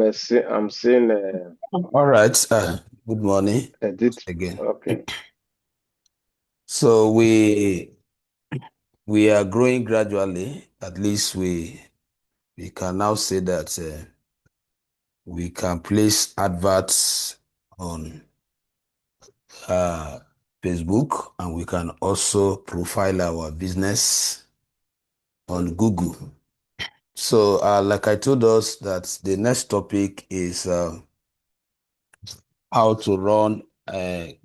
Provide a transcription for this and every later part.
I'm seeing All right. Good morning edit. again. Okay. So we are growing gradually. At least we can now say that we can place adverts on uh, Facebook, and we can also profile our business on Google. So, like I told us, that the next topic is how to run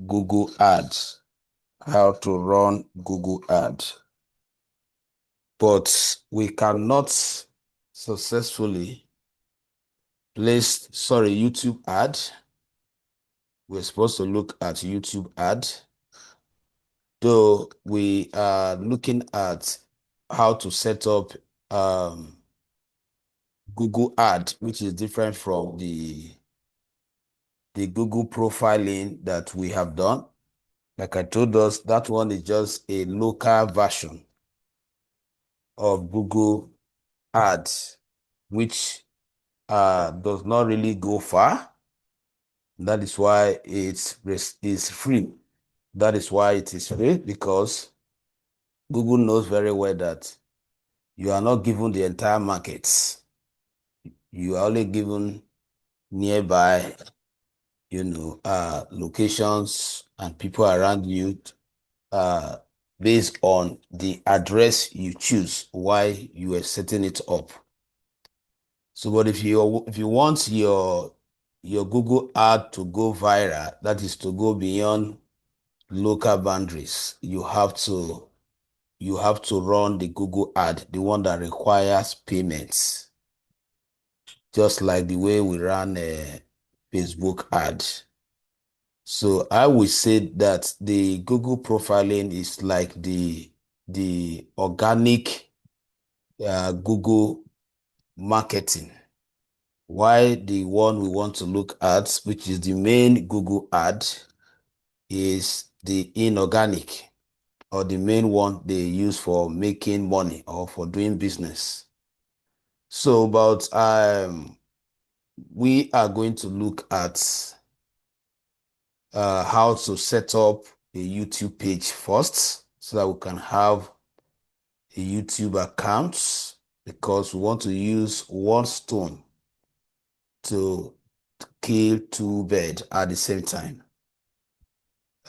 Google Ads. How to run Google Ads. But we cannot successfully place, YouTube ad. We're supposed to look at YouTube ad, though we are looking at how to set up Google ad, which is different from the Google profiling that we have done. Like I told us, that one is just a local version of Google ads, which does not really go far. That is why it's free. That is why it is free, because Google knows very well that you are not given the entire markets. You are only given nearby, locations and people around you, uh, based on the address you choose while you are setting it up. So, but if you want your Google ad to go viral, that is to go beyond local boundaries, you have to run the Google ad, the one that requires payments, just like the way we run a Facebook ad. So I would say that the Google profiling is like the organic Google marketing. Why the one we want to look at, which is the main Google ad, is the inorganic, or the main one they use for making money or for doing business. So, but we are going to look at how to set up a YouTube page first, so that we can have a YouTube account, because we want to use one stone to kill two birds at the same time.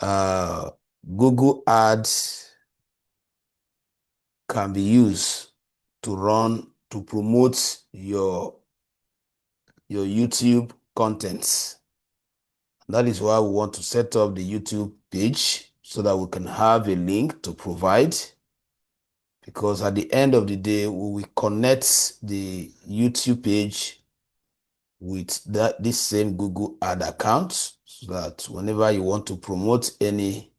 Uh, Google Ads can be used to promote your YouTube contents. That is why we want to set up the YouTube page, so that we can have a link to provide, because at the end of the day, we will connect the YouTube page with this same Google ad account, so that whenever you want to promote any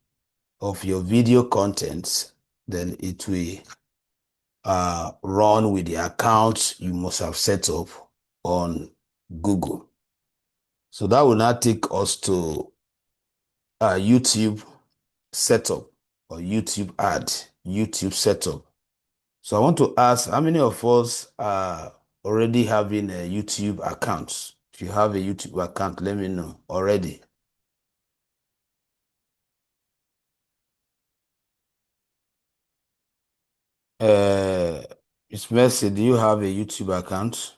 of your video contents, then it will run with the account you must have set up on Google. So that will now take us to YouTube setup, or YouTube setup. So I want to ask, how many of us are already having a YouTube account? If you have a YouTube account, let me know already. Uh, Miss Mercy, do you have a YouTube account?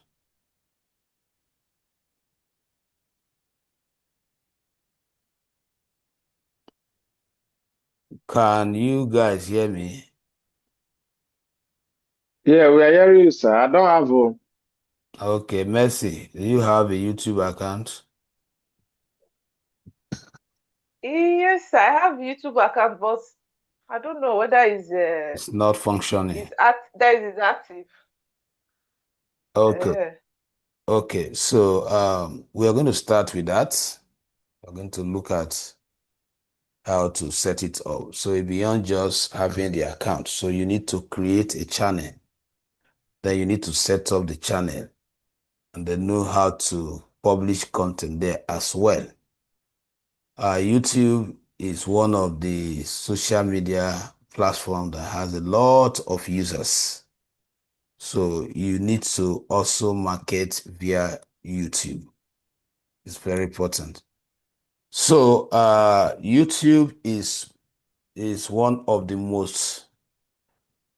Can you guys hear me? Yeah, we are hearing you, sir. I don't have a. Okay, Mercy, do you have a YouTube account? Yes, I have YouTube account, but I don't know whether It's not functioning. is active. Okay, Uh, okay. So we are going to start with that. We're going to look at how to set it up. So beyond just having the account, so you need to create a channel. Then you need to set up the channel, and then know how to publish content there as well. YouTube is one of the social media platforms that has a lot of users. So you need to also market via YouTube. It's very important. So YouTube is one of the most,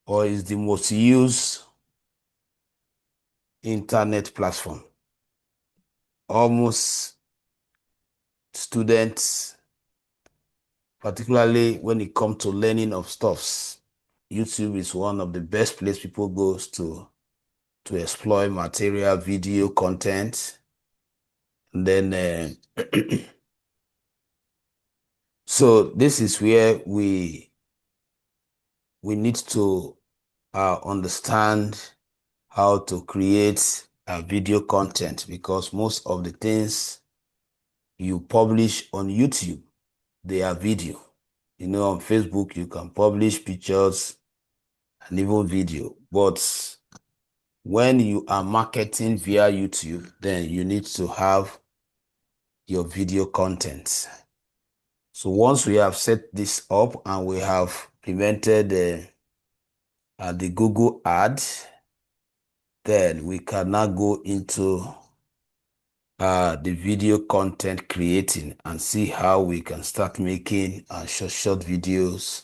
or is the most used internet platform. Almost students, particularly when it comes to learning of stuffs, YouTube is one of the best place people goes to explore material, video content. And then so this is where we need to understand how to create video content, because most of the things you publish on YouTube, they are video. You know, on Facebook, you can publish pictures and even video. But when you are marketing via YouTube, then you need to have your video content. So once we have set this up and we have implemented the Google ad, then we can now go into the video content creating and see how we can start making short videos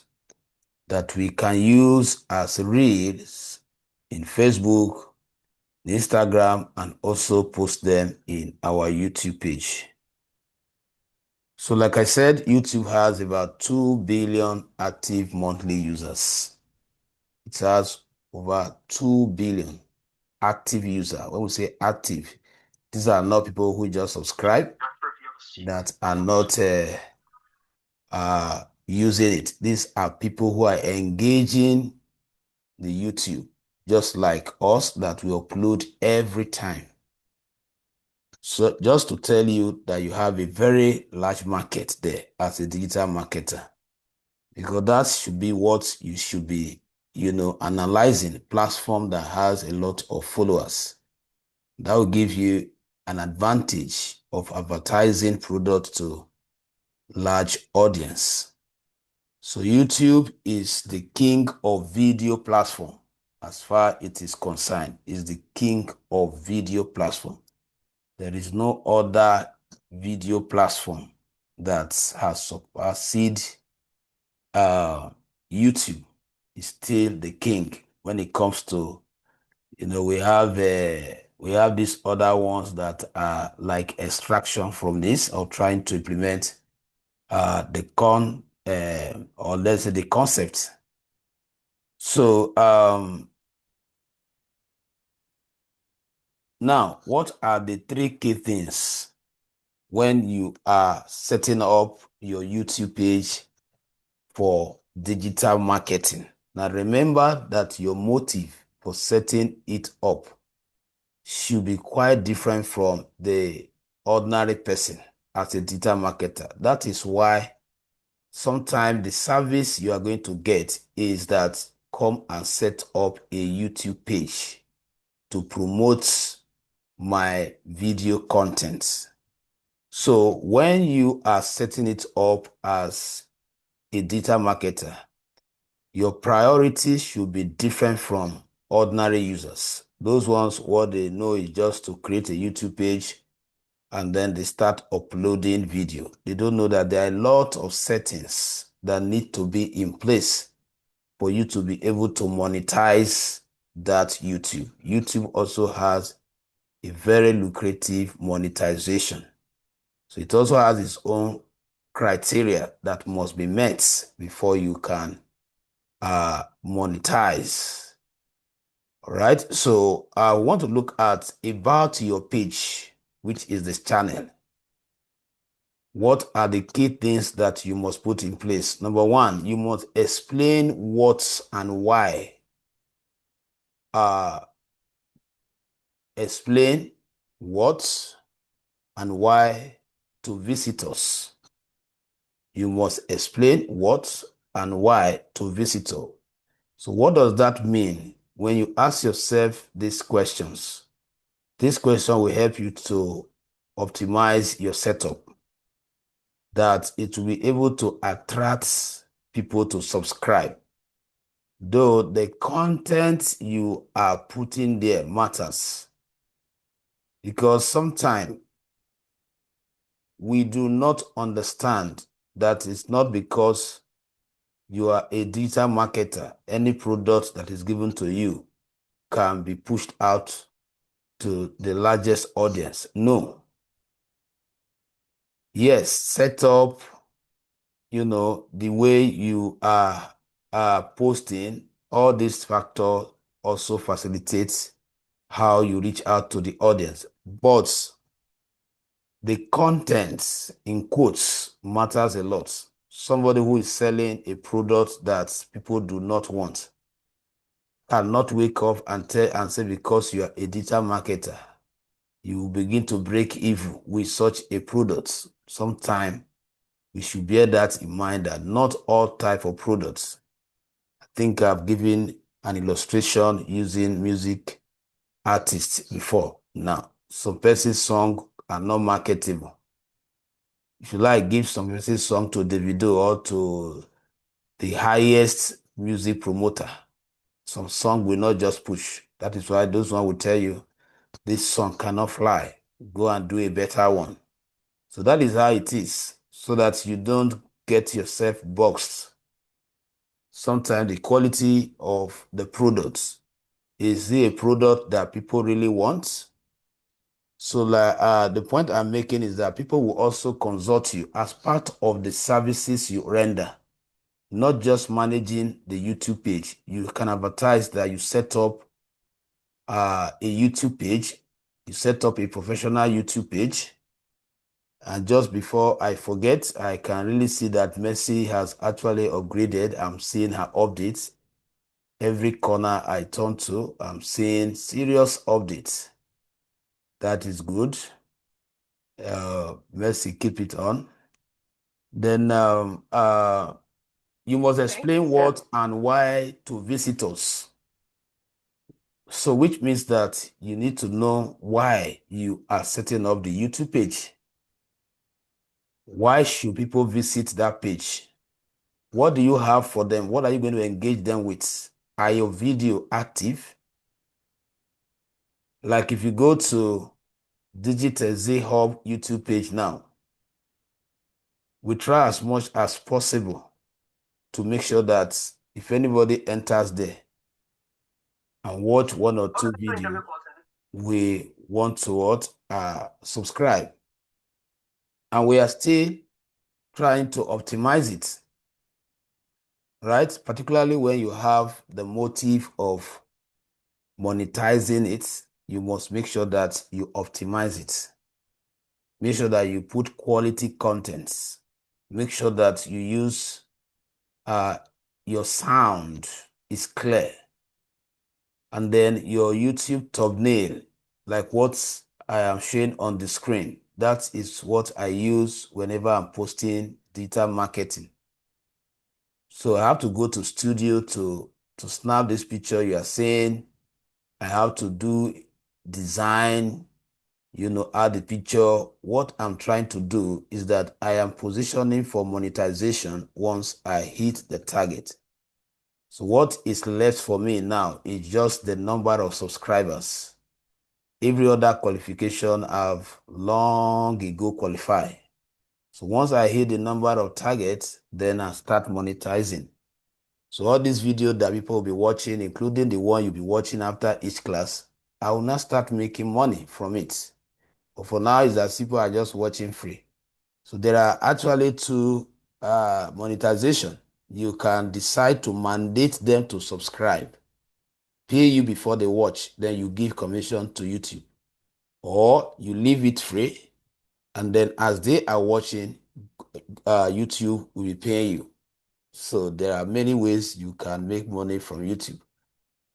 that we can use as reels in Facebook, Instagram, and also post them in our YouTube page. So like I said, YouTube has about 2 billion active monthly users. It has over 2 billion active users. When we say active, these are not people who just subscribe, that are not using it. These are people who are engaging the YouTube, just like us, that we upload every time. So just to tell you that you have a very large market there as a digital marketer, because that should be what you should be, analyzing. Platform that has a lot of followers, that will give you an advantage of advertising product to large audience. So YouTube is the king of video platform. As far it is concerned, is the king of video platform. There is no other video platform that has superseded YouTube. Is still the king when it comes to, we have these other ones that are like extraction from this, or trying to implement or let's say the concept. So now, what are the 3 key things when you are setting up your YouTube page for digital marketing? Now remember that your motive for setting it up should be quite different from the ordinary person as a digital marketer. That is why sometimes the service you are going to get is that come and set up a YouTube page to promote my video content. So when you are setting it up as a digital marketer, your priorities should be different from ordinary users. Those ones, what they know is just to create a YouTube page and then they start uploading video. They don't know that there are a lot of settings that need to be in place for you to be able to monetize that YouTube. YouTube also has a very lucrative monetization. So it also has its own criteria that must be met before you can monetize. All right. So I want to look at about your page, which is this channel. What are the key things that you must put in place? Number 1, you must explain what and why. Explain what and why to visitors. You must explain what and why to visitor. So what does that mean? When you ask yourself these questions, this question will help you to optimize your setup, that it will be able to attract people to subscribe. Though the content you are putting there matters, Because sometimes we do not understand that it's not because you are a digital marketer, any product that is given to you can be pushed out to the largest audience. No. Yes, set up, the way you are posting, all these factors also facilitates how you reach out to the audience. But the content in quotes matters a lot. Somebody who is selling a product that people do not want cannot wake up and say because you are a digital marketer, you will begin to break even with such a product. Sometimes we should bear that in mind that not all type of products. I think I've given an illustration using music artists before. Now, some person's song are not marketable. If you like, give some person's song to Davido or to the highest music promoter, some song will not just push. That is why those one will tell you, this song cannot fly. Go and do a better one. So that is how it is, so that you don't get yourself boxed. Sometimes the quality of the products, is it a product that people really want? So the point I'm making is that people will also consult you as part of the services you render, not just managing the YouTube page. You can advertise that you set up a YouTube page, you set up a professional YouTube page. And just before I forget, I can really see that Mercy has actually upgraded. I'm seeing her updates. Every corner I turn to, I'm seeing serious updates. That is good. Mercy, keep it on. Then you must explain what and why to visitors. So which means that you need to know why you are setting up the YouTube page. Why should people visit that page? What do you have for them? What are you going to engage them with? Are your video active? Like if you go to Digital Z Hub YouTube page now, we try as much as possible to make sure that if anybody enters there and watch one or two videos, we want to subscribe. And we are still trying to optimize it, right? Particularly when you have the motive of monetizing it, you must make sure that you optimize it. Make sure that you put quality contents. Make sure that you use your sound is clear. And then your YouTube thumbnail, like what I am showing on the screen, that is what I use whenever I'm posting digital marketing. So I have to go to studio to snap this picture you are seeing. I have to do design, add the picture. What I'm trying to do is that I am positioning for monetization once I hit the target. So what is left for me now is just the number of subscribers. Every other qualification I've long ago qualified. So once I hit the number of targets, then I start monetizing. So all these videos that people will be watching, including the one you'll be watching after each class, I will not start making money from it. But for now, it's that people are just watching free. So there are actually two monetization. You can decide to mandate them to subscribe, pay you before they watch, then you give commission to YouTube. Or you leave it free, and then as they are watching, YouTube will be paying you. So there are many ways you can make money from YouTube.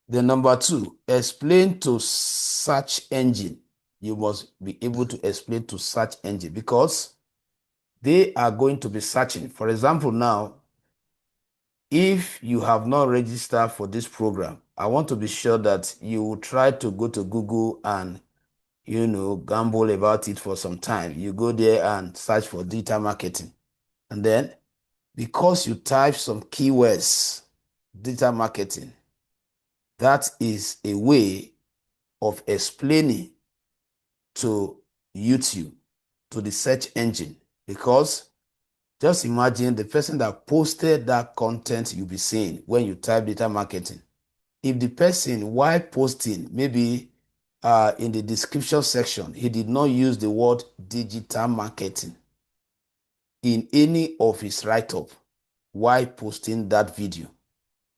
Then number two, explain to search engine. You must be able to explain to search engine because they are going to be searching. For example, now, if you have not registered for this program, I want to be sure that you will try to go to Google and, gamble about it for some time. You go there and search for digital marketing. And then, because you type some keywords, digital marketing, that is a way of explaining to YouTube, to the search engine, because just imagine the person that posted that content you'll be seeing when you type digital marketing. If the person, while posting, maybe in the description section, he did not use the word digital marketing in any of his write-up while posting that video,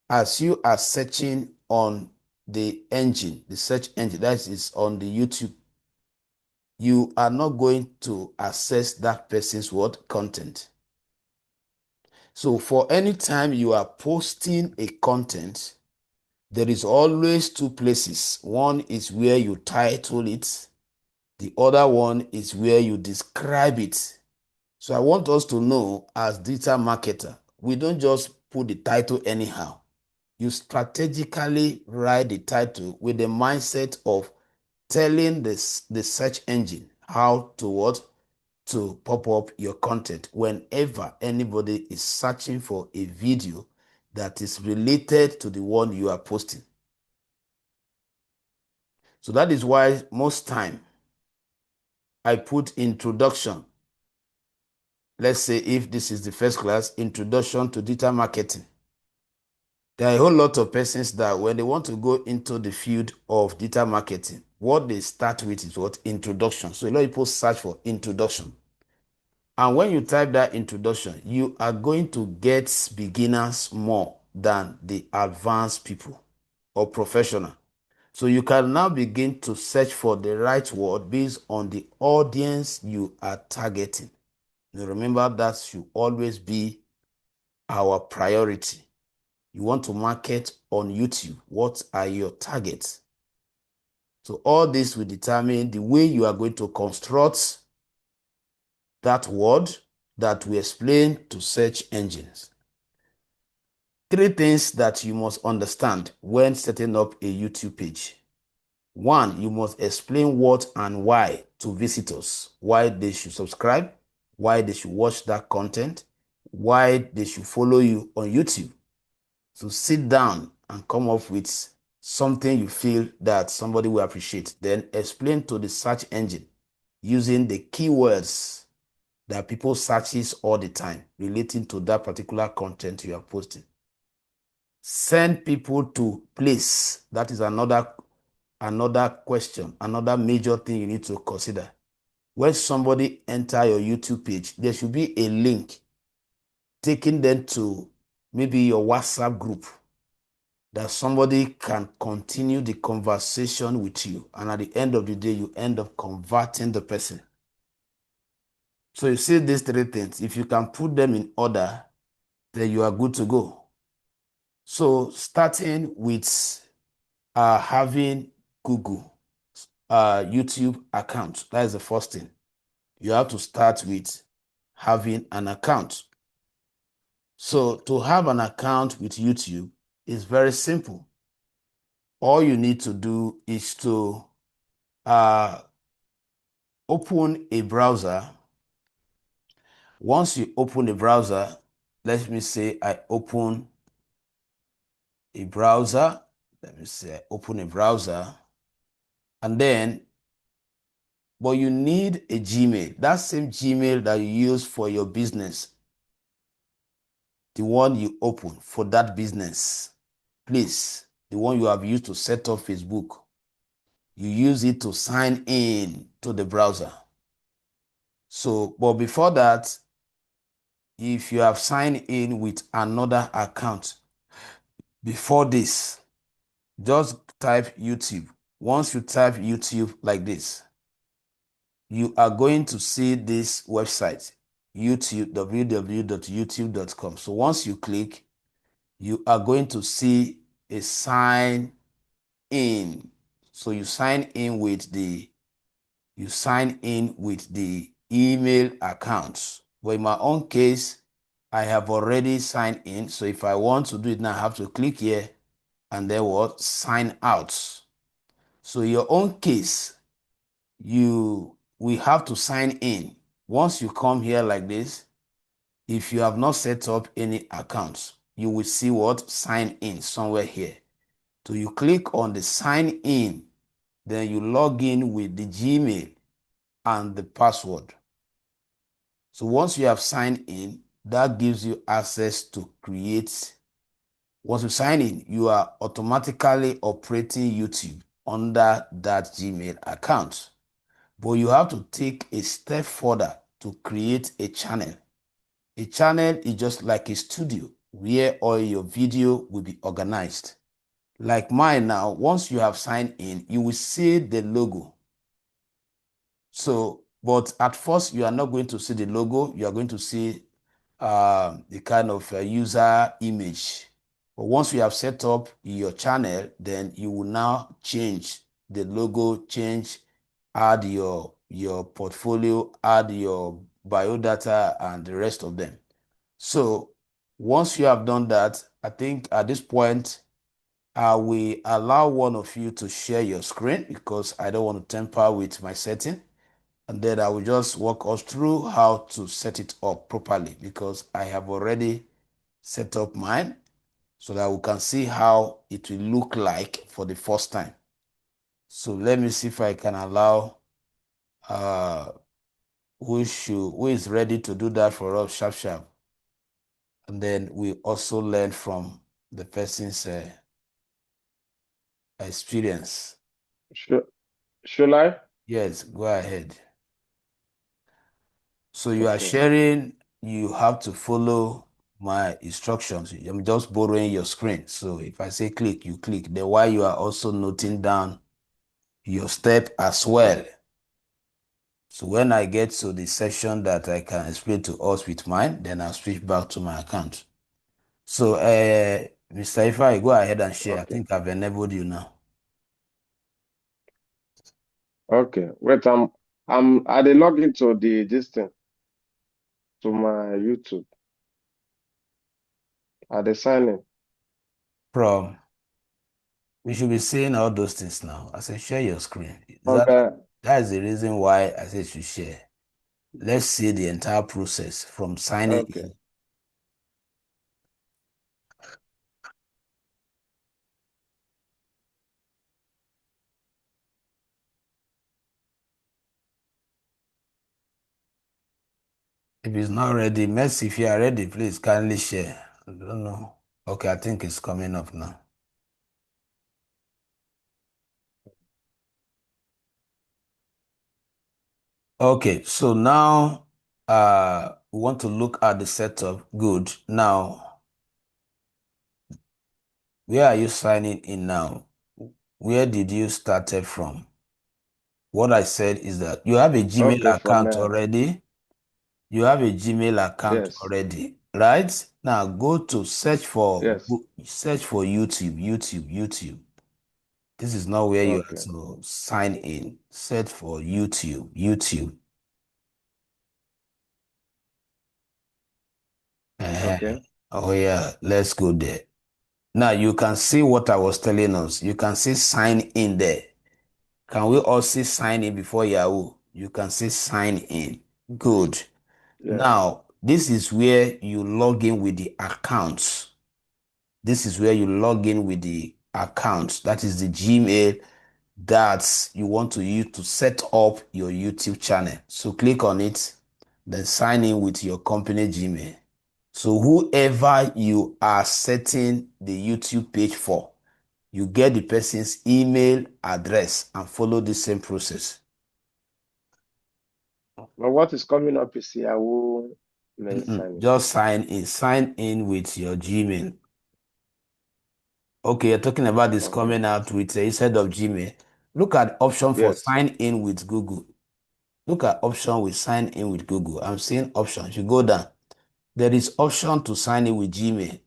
as you are searching on the engine, the search engine that is on the YouTube, you are not going to access that person's word content. So for any time you are posting a content, there is always two places. One is where you title it. The other one is where you describe it. So I want us to know, as digital marketer, we don't just put the title anyhow. You strategically write the title with the mindset of telling the search engine how to pop up your content whenever anybody is searching for a video that is related to the one you are posting. So that is why most time I put introduction. Let's say if this is the first class, introduction to digital marketing. There are a whole lot of persons that when they want to go into the field of digital marketing, what they start with is what? Introduction. So a lot of people search for introduction. And when you type that introduction, you are going to get beginners more than the advanced people or professional. So you can now begin to search for the right word based on the audience you are targeting. Now remember, that should always be our priority. You want to market on YouTube. What are your targets? So all this will determine the way you are going to construct that word that we explain to search engines. Three things that you must understand when setting up a YouTube page. One, you must explain what and why to visitors, why they should subscribe, why they should watch that content, why they should follow you on YouTube. So sit down and come up with something you feel that somebody will appreciate. Then explain to the search engine using the keywords that people searches all the time relating to that particular content you are posting. Send people to place. That is another question, another major thing you need to consider. When somebody enter your YouTube page, there should be a link taking them to maybe your WhatsApp group that somebody can continue the conversation with you. And at the end of the day, you end up converting the person. So you see these three things. If you can put them in order, then you are good to go. So starting with having Google YouTube account. That is the first thing. You have to start with having an account. So to have an account with YouTube is very simple. All you need to do is to open a browser. Once you open the browser, let me say I open a browser. Let me say I open a browser. And then, but you need a Gmail. That same Gmail that you use for your business, the one you open for that business, please, the one you have used to set up Facebook, you use it to sign in to the browser. So, but before that, if you have signed in with another account before this, just type YouTube. Once you type YouTube like this, you are going to see this website, YouTube, www.youtube.com. So once you click, you are going to see a sign in. So you sign in with the email account. But in my own case, I have already signed in. So if I want to do it now, I have to click here and then what? Sign out. So in your own case, we have to sign in. Once you come here like this, if you have not set up any accounts, you will see what? Sign in somewhere here. So you click on the sign in, then you log in with the Gmail and the password. So once you have signed in, that gives you access to create. Once you sign in, you are automatically operating YouTube under that Gmail account. But you have to take a step further to create a channel. A channel is just like a studio where all your video will be organized. Like mine now, once you have signed in, you will see the logo. So, but at first, you are not going to see the logo. You are going to see the kind of user image. But once you have set up your channel, then you will now change the logo, add your portfolio, add your biodata, and the rest of them. So once you have done that, I think at this point, I will allow one of you to share your screen because I don't want to tamper with my setting. And then I will just walk us through how to set it up properly because I have already set up mine so that we can see how it will look like for the first time. So let me see if I can allow uh, who is ready to do that for us sharp sharp. And then we also learn from the person's experience. Should I? Yes, go ahead. So you are Okay. sharing, you have to follow my instructions. I'm just borrowing your screen. So if I say click, you click. Then while you are also noting down your step as well. So when I get to the section that I can explain to us with mine, then I'll switch back to my account. So Mr. Ifai, go ahead and share. I Okay. think I've enabled you now. Okay. Wait, I dey log into this thing to my YouTube. I dey sign in. From we should be saying all those things now. I said share your screen. On the That is the reason why I said you should share. Let's see the entire process from signing okay. in. If it's not ready, Messi, if you are ready, please kindly share. I don't know. Okay, I think it's coming up now. Okay, so now we want to look at the setup. Good. Now, where are you signing in now? Where did you started from? What I said is that you have a Gmail Okay, from account already. You have a Gmail account yes. already, right? Now go to search for Yes. YouTube. This is not where you have Okay. to sign in. Search for YouTube. Uh-huh. Okay. Oh yeah, let's go there. Now you can see what I was telling us. You can see sign in there. Can we all see sign in before Yahoo? You can see sign in. Good. Yes. Now, this is where you log in with the accounts. This is where you log in with the accounts. That is the Gmail that you want to use to set up your YouTube channel. So click on it, then sign in with your company Gmail. So whoever you are setting the YouTube page for, you get the person's email address and follow the same process. But what is coming up is Yahoo mail signing. Just sign in. Sign in with your Gmail. Okay, you're talking about this Okay. coming out with instead of Gmail. Look at option for Yes. sign in with Google. Look at option with sign in with Google. I'm seeing options. You go down. There is option to sign in with Gmail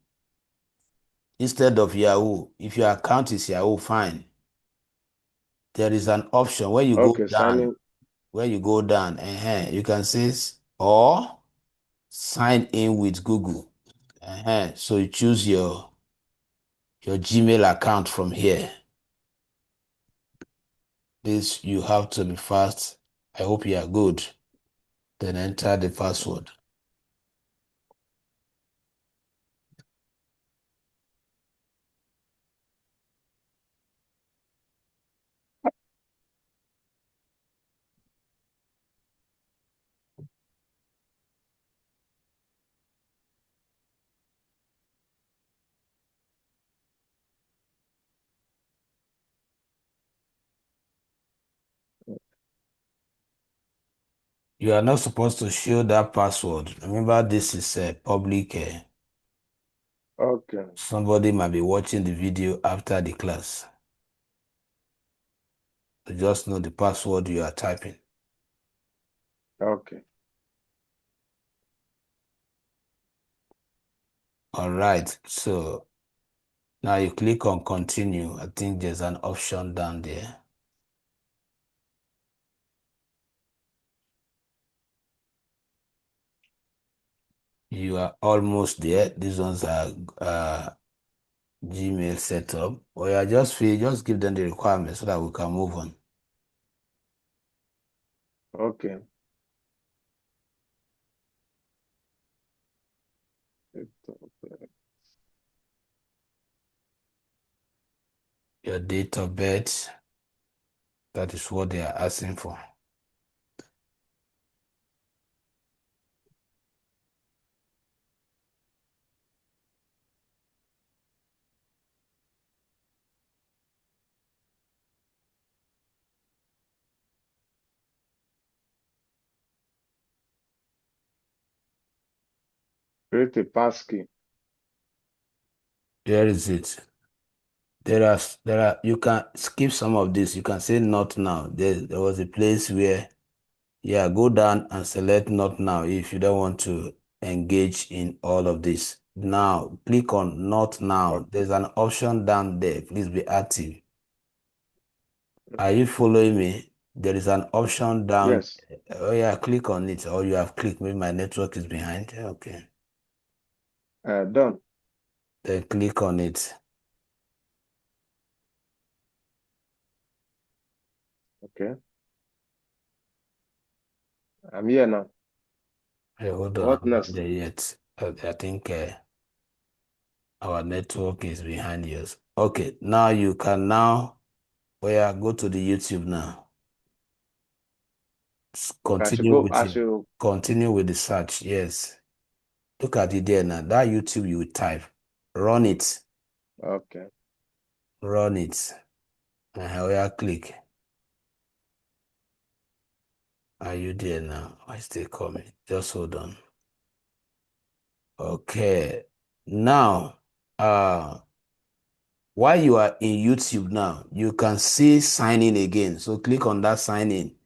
instead of Yahoo. If your account is Yahoo, fine. There is an option where you go Okay, down. signing. You can say or sign in with Google. So you choose your Gmail account from here. This you have to be fast. I hope you are good. Then enter the password. You are not supposed to show that password. Remember, this is a public. Okay. Somebody might be watching the video after the class. So just know the password you are typing. Okay. All right. So now you click on continue. I think there's an option down there. You are almost there. These ones are Gmail setup. Or you are just give them the requirements so that we can move on. Okay. Your date of birth. That is what they are asking for. Create a passkey. Where is it? There are you can skip some of this. You can say not now. There was a place where, yeah, go down and select not now if you don't want to engage in all of this. Now click on not now. There's an option down there. Please be active. Are you following me? There is an option down. Yes. Oh yeah, click on it. Or you have clicked. Maybe my network is behind. Okay. Done. Then click on it. Okay. I'm here now. Hey, hold on. What I'm not next? there yet. I think our network is behind yours. Okay. Now you can go to the YouTube now. Okay, Continue with the search. Yes. Look at it there now. That YouTube you type. Run it. Okay. Run it. Click. Are you there now? I still coming. Just hold on. Okay. Now, while you are in YouTube now, you can see sign in again. So click on that sign in.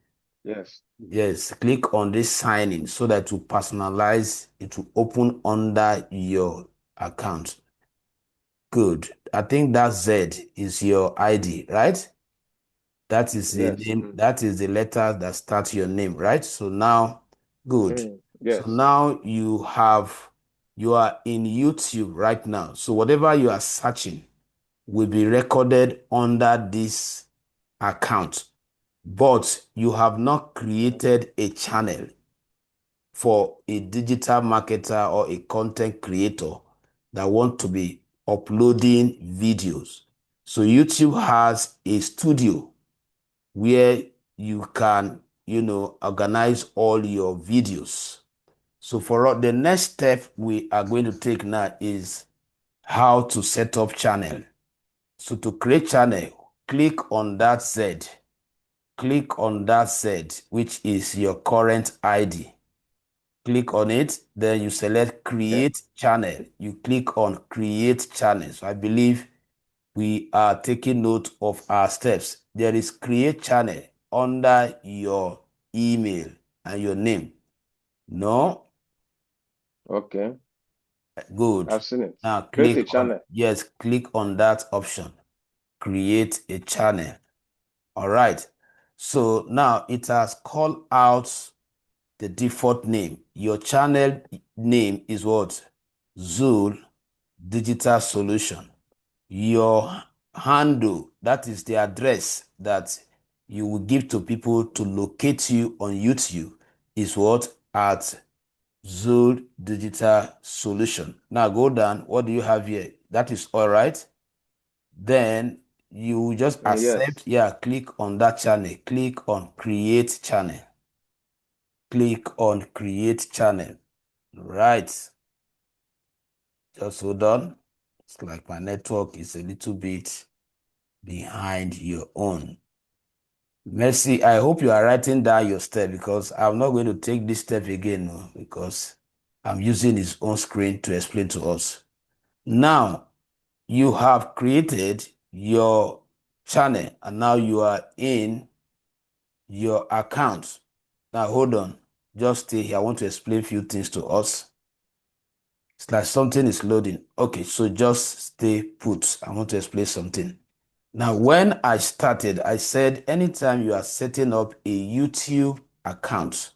Yes. Yes, click on this sign in so that to personalize it will open under your account. Good. I think that Z is your ID, right? That is the Yes. name, that is the letter that starts your name, right? So now, good. So Yes. now you are in YouTube right now. So whatever you are searching will be recorded under this account. But you have not created a channel for a digital marketer or a content creator that want to be uploading videos. So YouTube has a studio where you can, organize all your videos. So for the next step we are going to take now is how to set up channel. So to create channel, click on that Z. Click on that Z, which is your current ID. Click on it, then you select create channel. You click on create channel. So I believe we are taking note of our steps. There is create channel under your email and your name. No? Okay. Good. I've seen it. Now Create a channel. click on that option. Create a channel. All right. So now it has called out the default name. Your channel name is what? Zul Digital Solution. Your handle, that is the address that you will give to people to locate you on YouTube, is what? At Zul Digital Solution. Now go down. What do you have here? That is all right. Then you just accept. Yes. Yeah, click on that channel. Click on create channel. Click on create channel. Right. Just hold on. It's like my network is a little bit behind your own. Mercy, I hope you are writing down your step because I'm not going to take this step again, no, because I'm using his own screen to explain to us. Now, you have created your channel and now you are in your account. Now, hold on. Just stay here. I want to explain a few things to us. It's like something is loading. Okay, so just stay put. I want to explain something. Now, when I started, I said anytime you are setting up a YouTube account,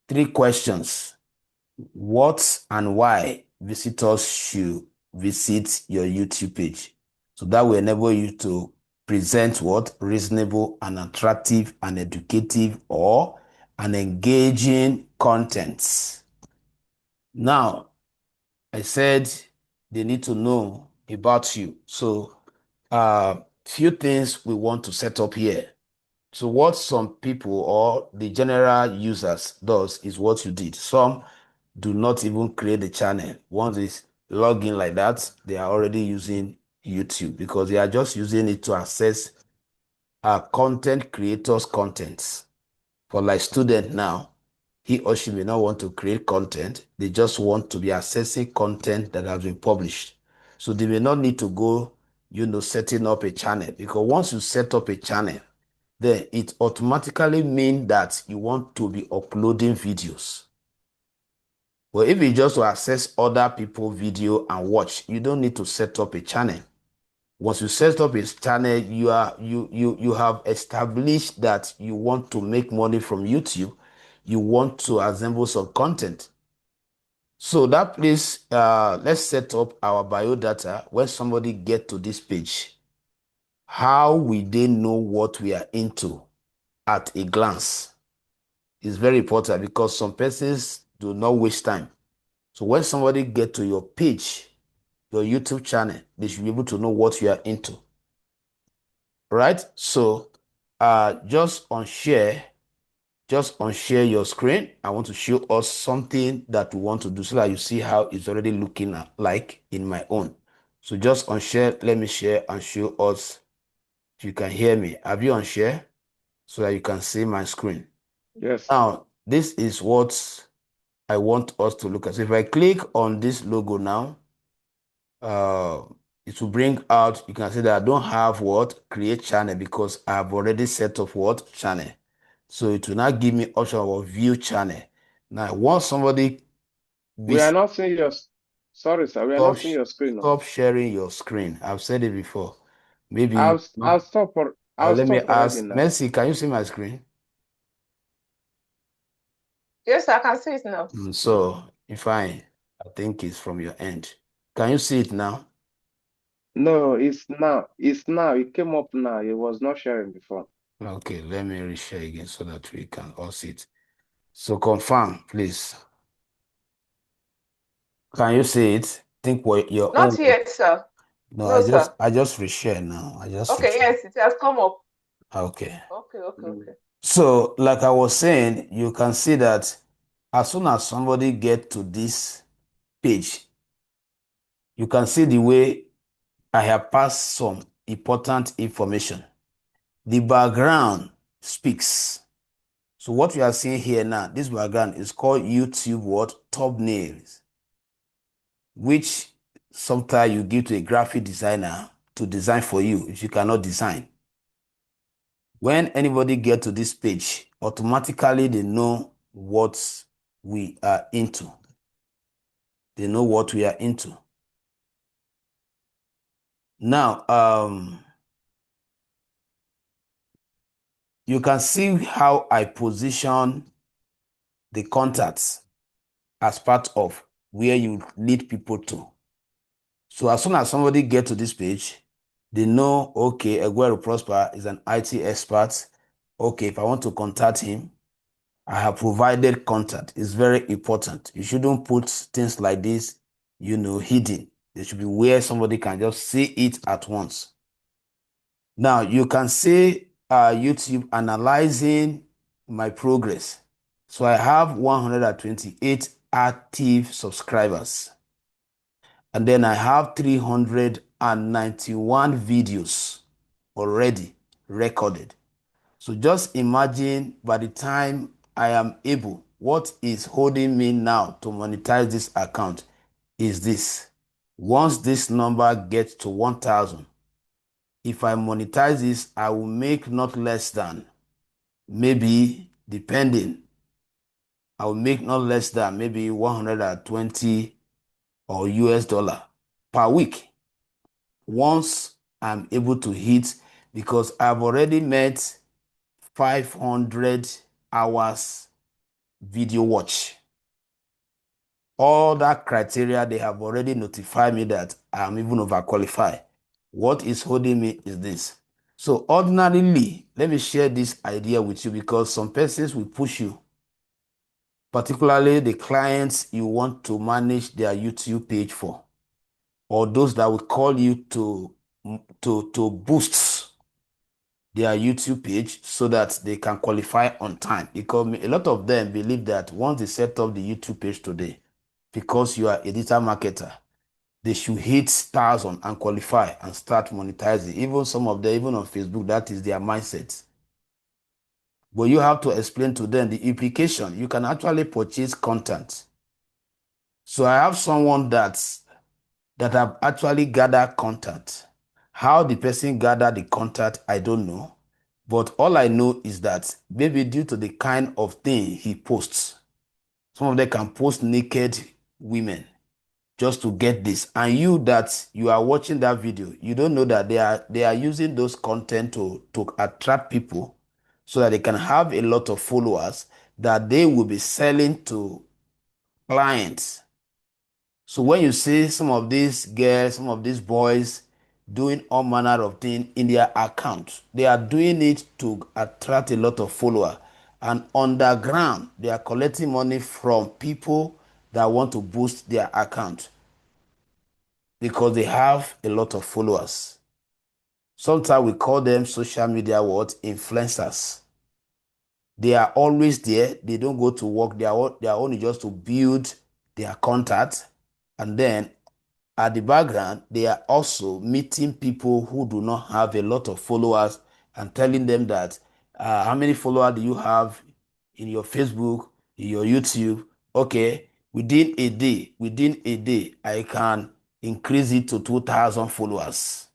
3 questions. What and why visitors should visit your YouTube page. So that will enable you to present what? Reasonable and attractive and educative or an engaging content. Now, I said they need to know about you. So, few things we want to set up here. So what some people or the general users does is what you did. Some do not even create the channel. Once they log in like that, they are already using YouTube because they are just using it to access content creators' contents. For like student now, he or she may not want to create content. They just want to be accessing content that has been published. So they may not need to go, setting up a channel because once you set up a channel, then it automatically means that you want to be uploading videos. But if you just to access other people's video and watch, you don't need to set up a channel. Once you set up a channel, you have established that you want to make money from YouTube. You want to assemble some content. So that place, let's set up our biodata. When somebody get to this page, how will they know what we are into at a glance? It's very important because some persons do not waste time. So when somebody get to your page, your YouTube channel, they should be able to know what you are into. Right? So just on share your screen. I want to show us something that we want to do so that you see how it's already looking like in my own. So just on share, let me share and show us if you can hear me. Have you on share so that you can see my screen? Yes. Now, this is what I want us to look at. So if I click on this logo now, it will bring out, you can see that I don't have what? Create channel because I've already set up what? Channel. So it will not give me option of view channel. Now, once somebody We are not seeing your, sorry, sir, we are not seeing your screen now. stop sharing your screen. I've said it before. Maybe I'll stop let me already ask now. Mercy, can you see my screen? Yes, I can see it now. So if I think it's from your end. Can you see it now? No, it's now. It's now. It came up now. It was not sharing before. Okay, let me reshare again so that we can all see it. So confirm, please. Can you see it? Think what your own. Not yet, sir. No, No, sir. I just reshare now. Okay, yes, it has come up. Okay. Okay. So, like I was saying, you can see that as soon as somebody get to this page, you can see the way I have passed some important information. The background speaks. So what you are seeing here now, this background is called YouTube what? Thumbnails, which sometimes you give to a graphic designer to design for you if you cannot design. When anybody get to this page, automatically they know what we are into. They know what we are into. Now, you can see how I position the contacts as part of where you lead people to. So as soon as somebody get to this page, they know, okay, Aguero Prosper is an IT expert. Okay, if I want to contact him, I have provided contact. It's very important. You shouldn't put things like this, hidden. They should be where somebody can just see it at once. Now, you can see YouTube analyzing my progress. So I have 128 active subscribers. And then I have 391 videos already recorded. So just imagine by the time I am able, what is holding me now to monetize this account is this. Once this number gets to 1,000, if I monetize this, I will make not less than, maybe depending, I will make not less than maybe 120 or US dollar per week. Once I'm able to hit, because I've already met 500 hours video watch. All that criteria, they have already notified me that I'm even overqualified. What is holding me is this. So ordinarily, let me share this idea with you because some persons will push you, particularly the clients you want to manage their YouTube page for, or those that will call you to boost their YouTube page so that they can qualify on time. Because a lot of them believe that once they set up the YouTube page today, because you are a digital marketer, they should hit 1,000 and qualify and start monetizing. Even some of them, even on Facebook, that is their mindset. But you have to explain to them the implication. You can actually purchase content. So I have someone that have actually gathered content. How the person gathered the content, I don't know. But all I know is that maybe due to the kind of thing he posts, some of them can post naked women just to get this. And you are watching that video, you don't know that they are using those content to attract people so that they can have a lot of followers that they will be selling to clients. So when you see some of these girls, some of these boys doing all manner of things in their account, they are doing it to attract a lot of followers. And underground, they are collecting money from people that want to boost their account because they have a lot of followers. Sometimes we call them social media what? Influencers. They are always there. They don't go to work. They are only just to build their contact. And then at the background, they are also meeting people who do not have a lot of followers and telling them that how many followers do you have in your Facebook, in your YouTube? Okay, within a day, I can increase it to 2,000 followers.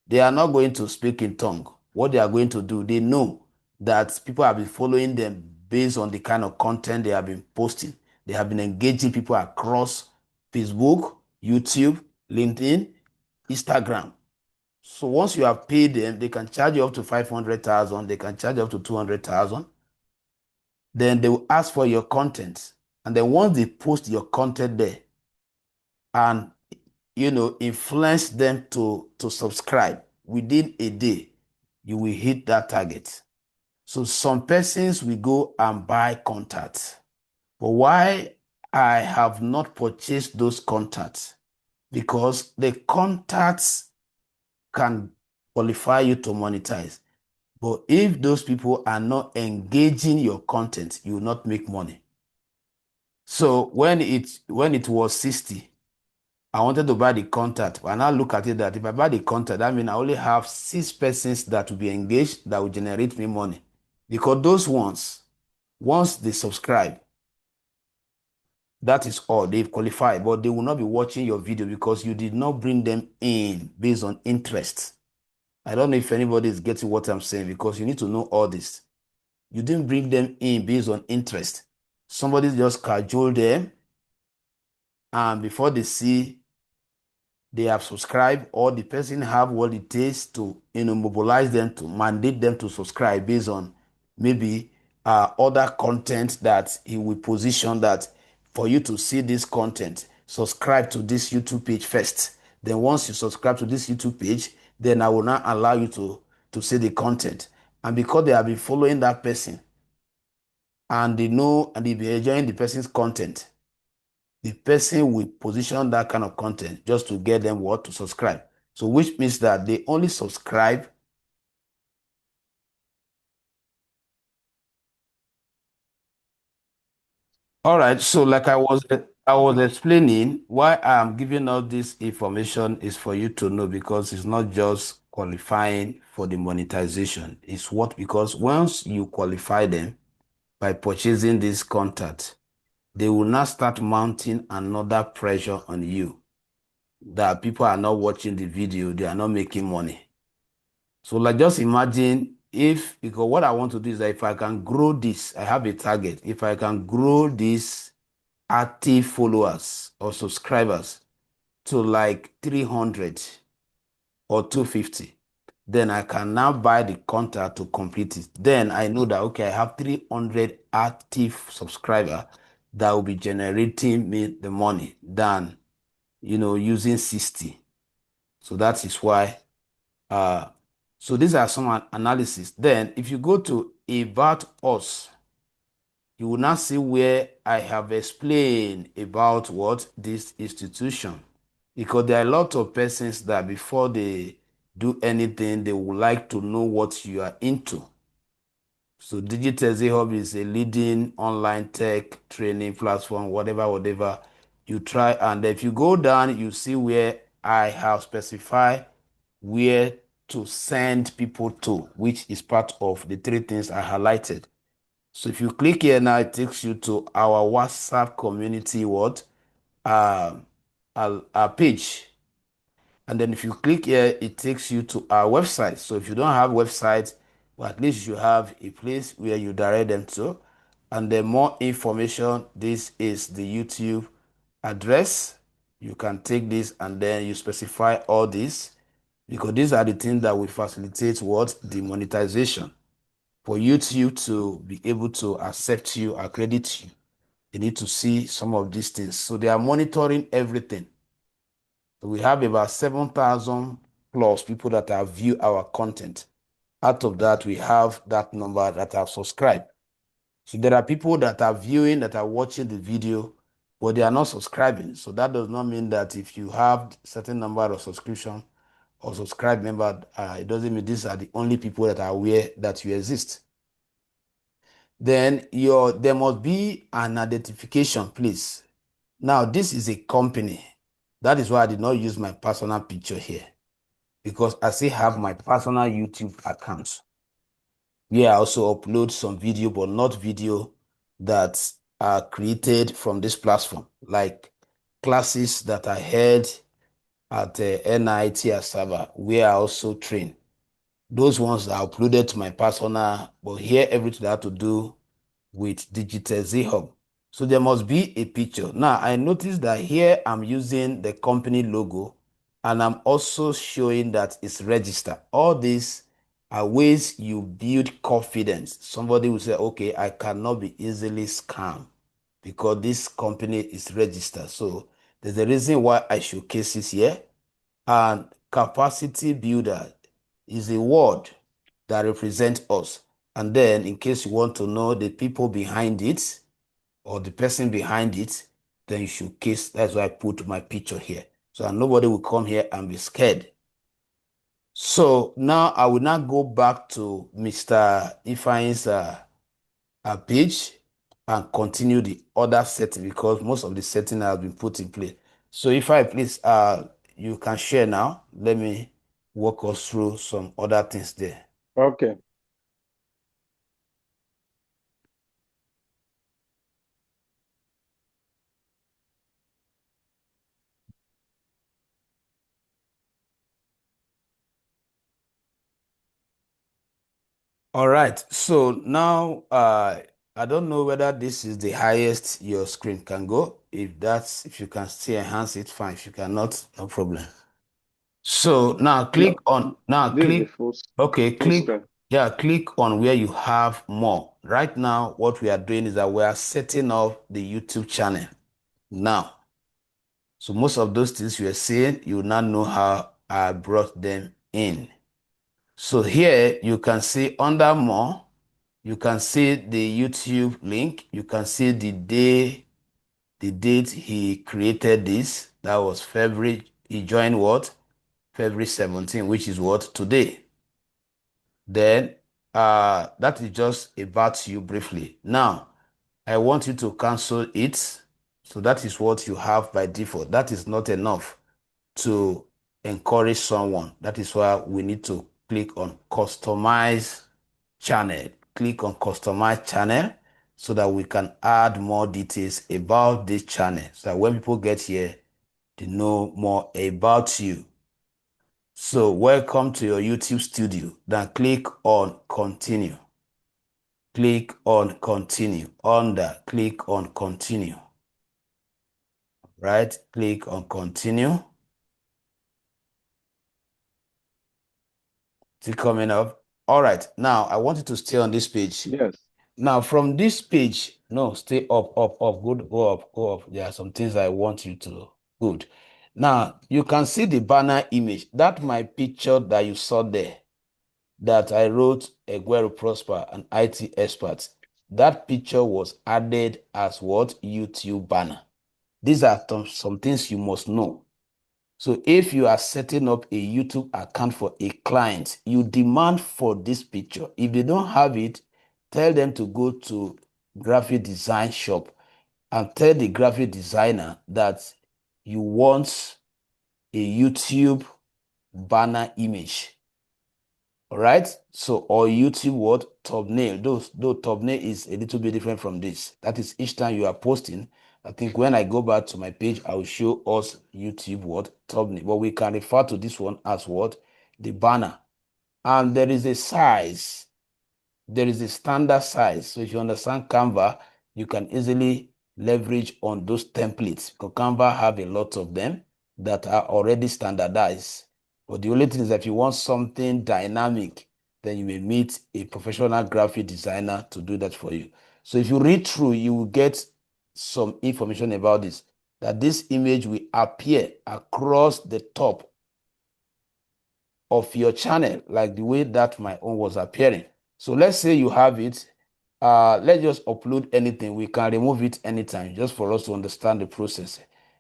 They are not going to speak in tongue. What they are going to do, they know that people have been following them based on the kind of content they have been posting. They have been engaging people across Facebook, YouTube, LinkedIn, Instagram. So once you have paid them, they can charge you up to 500,000, they can charge you up to 200,000. Then they will ask for your content. And then once they post your content there and influence them to subscribe within a day, you will hit that target. So some persons will go and buy contacts. But why I have not purchased those contacts? Because the contacts can qualify you to monetize. But if those people are not engaging your content, you will not make money. So when it was 60, I wanted to buy the contact, but now look at it that if I buy the contact, that means I only have 6 persons that will be engaged that will generate me money. Because those ones, once they subscribe, that is all. They've qualified, but they will not be watching your video because you did not bring them in based on interest. I don't know if anybody is getting what I'm saying because you need to know all this. You didn't bring them in based on interest. Somebody just cajoled them, and before they see they have subscribed, or the person have what it takes to mobilize them, to mandate them to subscribe based on maybe other content that he will position that for you to see this content, subscribe to this YouTube page first. Then once you subscribe to this YouTube page, then I will not allow you to see the content. And because they have been following that person and they know and they be enjoying the person's content, the person will position that kind of content just to get them what to subscribe. So which means that they only subscribe. All right. So like I was I was explaining why I'm giving all this information is for you to know, because it's not just qualifying for the monetization. It's what, because once you qualify them by purchasing this content, they will now start mounting another pressure on you that people are not watching the video, they are not making money. So like just imagine if, because what I want to do is that if I can grow this, I have a target. If I can grow this active followers or subscribers to like 300 or 250, then I can now buy the contract to complete it. Then I know that, okay, I have 300 active subscribers that will be generating me the money than, using 60. So that is why, so these are some analysis. Then if you go to About Us, you will now see where I have explained about what this institution, because there are a lot of persons that before they do anything, they would like to know what you are into. So Digital Hub is a leading online tech training platform, whatever you try. And if you go down, you see where I have specified where to send people to, which is part of the three things I highlighted. So if you click here now, it takes you to our WhatsApp community our page. And then if you click here, it takes you to our website. So if you don't have website, well, at least you have a place where you direct them to. And then more information, this is the YouTube address. You can take this and then you specify all this, because these are the things that will facilitate what? The monetization. For YouTube to be able to accept you, accredit you, they need to see some of these things. So they are monitoring everything. So we have about 7,000 plus people that have viewed our content. Out of that, we have that number that have subscribed. So there are people that are viewing, that are watching the video, but they are not subscribing. So that does not mean that if you have certain number of subscription or subscribe member, it doesn't mean these are the only people that are aware that you exist. Then there must be an identification, please. Now, this is a company. That is why I did not use my personal picture here, because I still have my personal YouTube account where I also upload some video, but not video that are created from this platform, like classes that I had at NIT Asaba, where I also train. Those ones are uploaded to my personal, but here everything I have to do with Digital Hub. So there must be a picture. Now I noticed that here I'm using the company logo, and I'm also showing that it's registered. All these are ways you build confidence. Somebody will say, okay, I cannot be easily scammed because this company is registered. So there's a reason why I showcase this here. And capacity builder is a word that represents us. And then in case you want to know the people behind it or the person behind it, then you showcase. That's why I put my picture here. So that nobody will come here and be scared. So now I will now go back to Mr. Ifeanyi's page and continue the other setting, because most of the setting has been put in place. So if I please, you can share now. Let me walk us through some other things there. Okay. All right. So now I don't know whether this is the highest your screen can go. If you can still enhance it, fine. If you cannot, no problem. So now click No, on this is the full screen. click on where you have more. Right now, what we are doing is that we are setting up the YouTube channel now. So most of those things you are seeing, you now know how I brought them in. So here you can see under more, you can see the YouTube link. You can see the date he created this. That was February. He joined what? February 17, which is what? Today. Then that is just about you briefly. Now, I want you to cancel it. So that is what you have by default. That is not enough to encourage someone. That is why we need to click on customize channel. Click on customize channel so that we can add more details about this channel. So that when people get here, they know more about you. So welcome to your YouTube studio. Then click on continue. Click on continue. Click on continue. Right? Click on continue. Is it coming up? All right. Now I want you to stay on this page. Yes. Now from this page, no, stay up. Good. Go up. There are some things I want you to. Good. Now you can see the banner image. That my picture that you saw there, that I wrote Eguero Prosper, an IT expert. That picture was added as what? YouTube banner. These are some things you must know. So if you are setting up a YouTube account for a client, you demand for this picture. If they don't have it, tell them to go to graphic design shop and tell the graphic designer that you want a YouTube banner image. All right. So, or YouTube what? Thumbnail. Though thumbnail is a little bit different from this. That is each time you are posting. I think when I go back to my page, I will show us YouTube what? Thumbnail. But we can refer to this one as what? The banner. And there is a size. There is a standard size. So if you understand Canva, you can easily leverage on those templates. Because Canva have a lot of them that are already standardized. But the only thing is that if you want something dynamic, then you may meet a professional graphic designer to do that for you. So if you read through, you will get some information about this, that this image will appear across the top of your channel, like the way that my own was appearing. So let's say you have it. Let's just upload anything. We can remove it anytime, just for us to understand the process.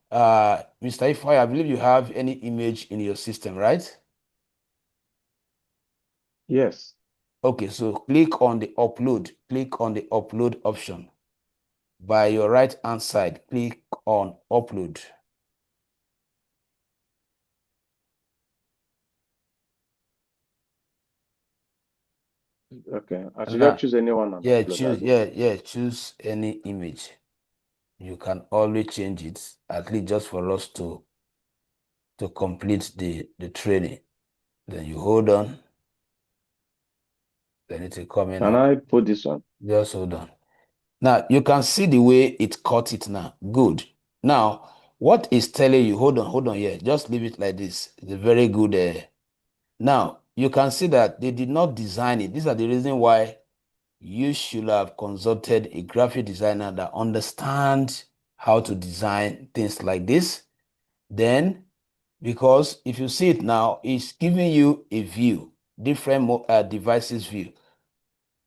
Mr. Ifai, I believe you have any image in your system, right? Yes. Okay, so click on the upload. Click on the upload option. By your right hand side, click on upload. Okay. I should Now, just choose anyone and yeah, upload that. choose any image. You can always change it, at least just for us to complete the training. Then you hold on. Then it's coming Can up. I put this one? Just hold on. Now you can see the way it cut it now. Good. Now, what is telling you? Hold on here. Just leave it like this. It's a very good. Now you can see that they did not design it. These are the reason why you should have consulted a graphic designer that understands how to design things like this. Then, because if you see it now, it's giving you a view, different devices view.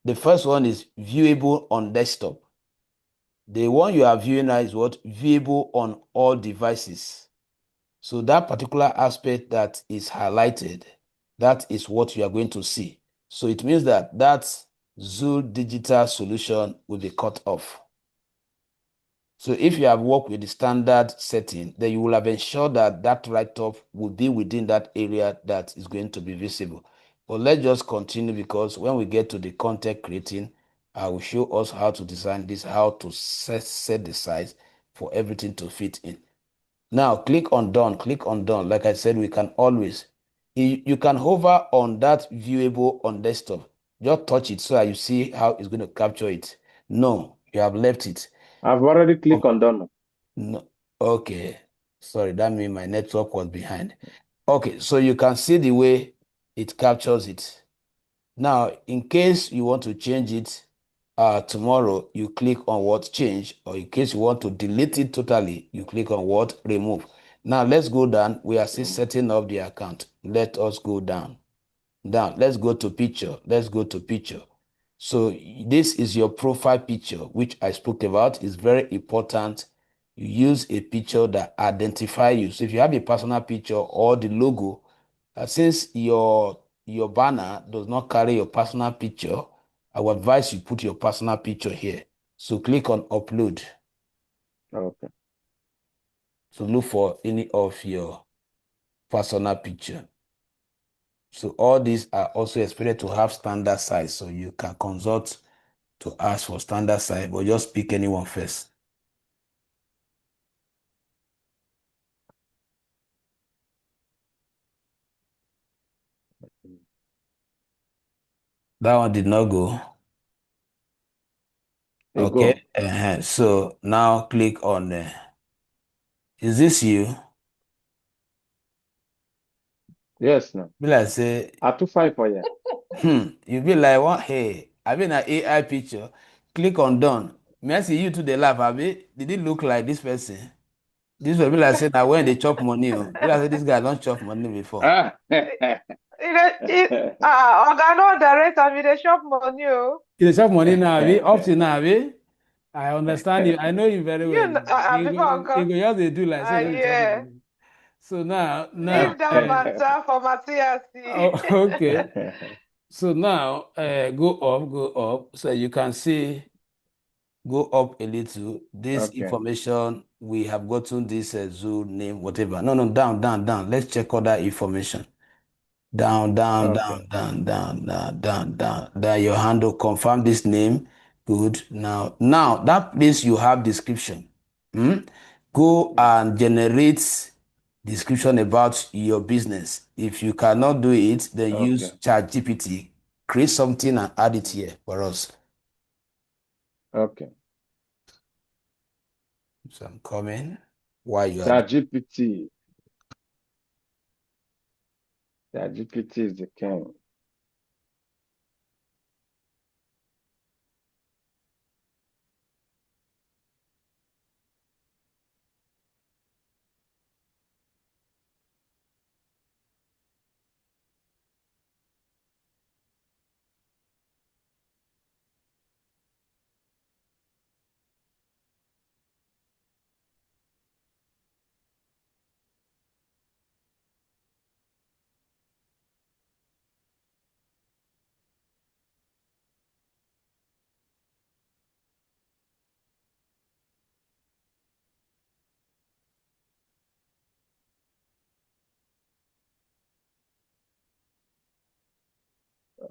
The first one is viewable on desktop. The one you are viewing now is what? Viewable on all devices. So that particular aspect that is highlighted, that is what you are going to see. So it means that that Zool digital solution will be cut off. So if you have worked with the standard setting, then you will have ensured that that write-up will be within that area that is going to be visible. But let's just continue, because when we get to the content creating, I will show us how to design this, how to set the size for everything to fit in. Now click on done. Like I said, we can always, you can hover on that viewable on desktop. Just touch it so that you see how it's going to capture it. No, you have left it. I've already clicked on done. No, okay. Sorry, that means my network was behind. Okay, so you can see the way it captures it. Now, in case you want to change it tomorrow, you click on what? Change. Or in case you want to delete it totally, you click on what? Remove. Now, let's go down. We are still setting up the account. Let us go down. Let's go to picture. So this is your profile picture, which I spoke about. Is very important. You use a picture that identify you. So if you have a personal picture or the logo, since your banner does not carry your personal picture, I would advise you put your personal picture here. So click on upload. Okay. So look for any of your personal picture. So all these are also expected to have standard size. So you can consult to ask for standard size, but just pick anyone first. That one did not go. They Okay. go. So now click on, is this you? Yes, no. Be like say, I too fine for you. you be like, what? Hey, I been an AI picture. Click on done. May I see you to the laugh, Abi? Did it look like this person? This will be like say that when they chop money, be like say this guy don't chop money before. Ah. Oga no direct am, you dey chop money o. You chop money now, Abi? Up to now, Abi? I understand you. I know you very well. Before You Oga, go just dey do like say you chop yeah, money. So now, leave that matter for Matthias. okay. So now, go up, so you can see, go up a little. This Okay. information, we have gotten this zoo name, whatever. No, down. Let's check other information. Down. Okay. Your handle, confirm this name. Good. Now that place you have description. Go and generate description about your business. If you cannot do it, then use Okay. ChatGPT. Create something and add it here for us. Okay. So I'm coming while you are. ChatGPT. ChatGPT is the king.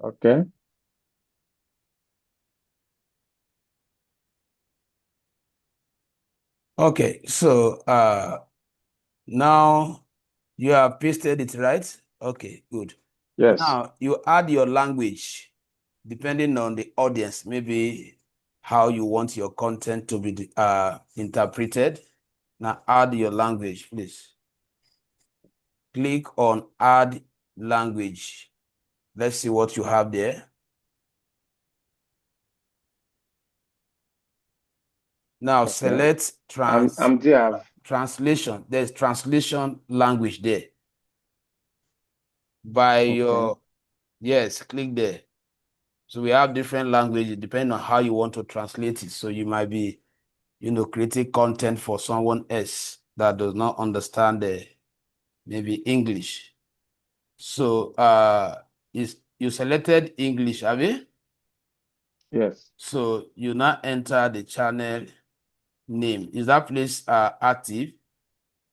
Okay. Okay, so now you have pasted it, right? Okay, good. Yes. Now you add your language depending on the audience, maybe how you want your content to be interpreted. Now add your language, please. Click on add language. Let's see what you have there. Now Okay. select I'm there. translation. There's translation language there. By Okay. your, yes, click there. So we have different languages depending on how you want to translate it. So you might be, creating content for someone else that does not understand maybe English. So you selected English, have you? Yes. So you now enter the channel name. Is that place active?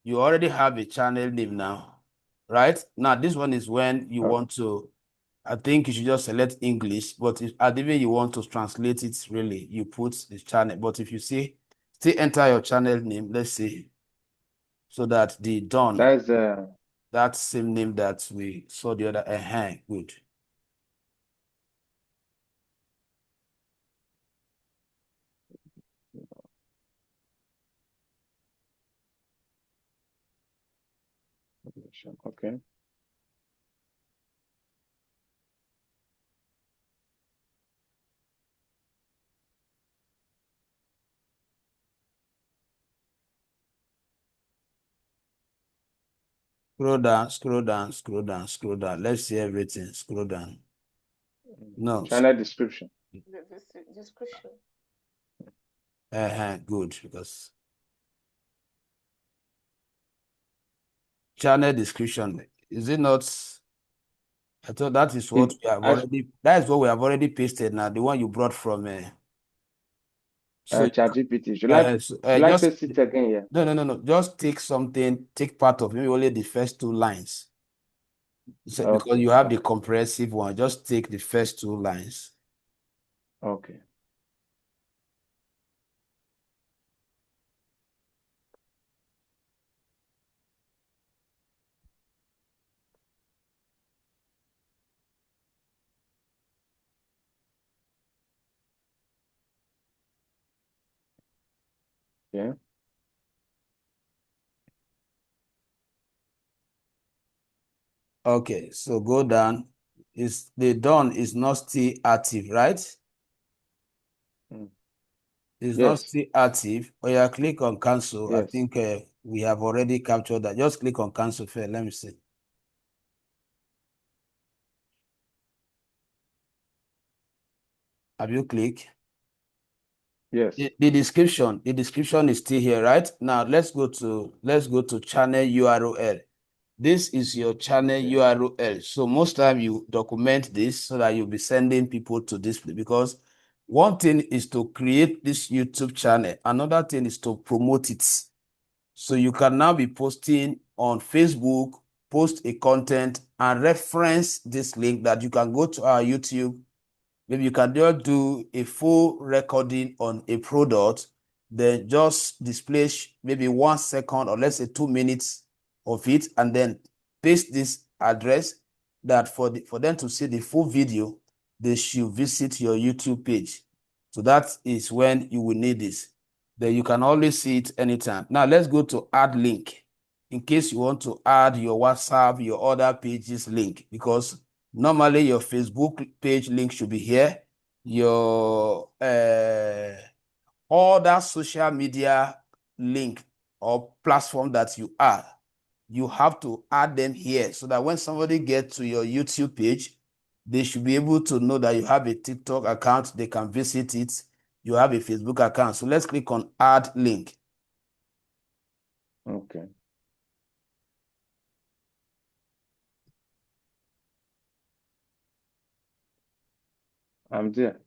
You already have a channel name now, right? Now this one is when you want to, I think you should just select English, but if even you want to translate it, really, you put the channel. But if you see, still enter your channel name, let's see, so that the done, That's that same name that we saw the other, good. okay. Scroll down. Let's see everything. Scroll down. No. Channel description. The description. Good, because channel description, is it not? I thought that is what we have already. That is what we have already pasted now. The one you brought from. So ChatGPT. Should I just paste it again here? no. Just take something, take part of maybe only the first two lines. So because Okay. you have the comprehensive one, just take the first two lines. Okay. Yeah. Okay, so go down. Is the done is not still active, right? Mm. It's not Yes. still active. Or you click on cancel. I Yes. think we have already captured that. Just click on cancel first. Let me see. Have you clicked? Yes. The description is still here, right? Now let's go to channel URL. This is your channel Okay. URL. So most time you document this so that you'll be sending people to this place, because one thing is to create this YouTube channel. Another thing is to promote it. So you can now be posting on Facebook, post a content and reference this link that you can go to our YouTube. Maybe you can just do a full recording on a product, then just display maybe 1 second or let's say 2 minutes of it, and then paste this address that for them to see the full video, they should visit your YouTube page. So that is when you will need this. Then you can always see it anytime. Now let's go to add link in case you want to add your WhatsApp, your other pages link, because normally your Facebook page link should be here. Your other social media link or platform that you are, you have to add them here so that when somebody gets to your YouTube page, they should be able to know that you have a TikTok account, they can visit it, you have a Facebook account. So let's click on add link. Okay. I'm there.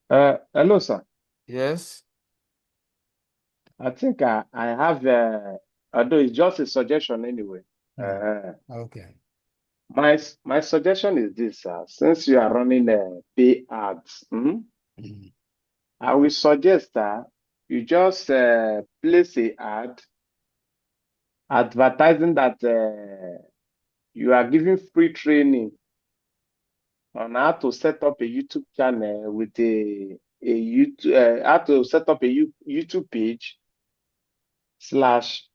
Hello, sir. Yes. I think I have although it's just a suggestion anyway. Okay. My suggestion is this, since you are running pay ads, Mhm. I will suggest that you just place a ad advertising that you are giving free training on how to set up a YouTube channel with a YouTube how to set up a YouTube page slash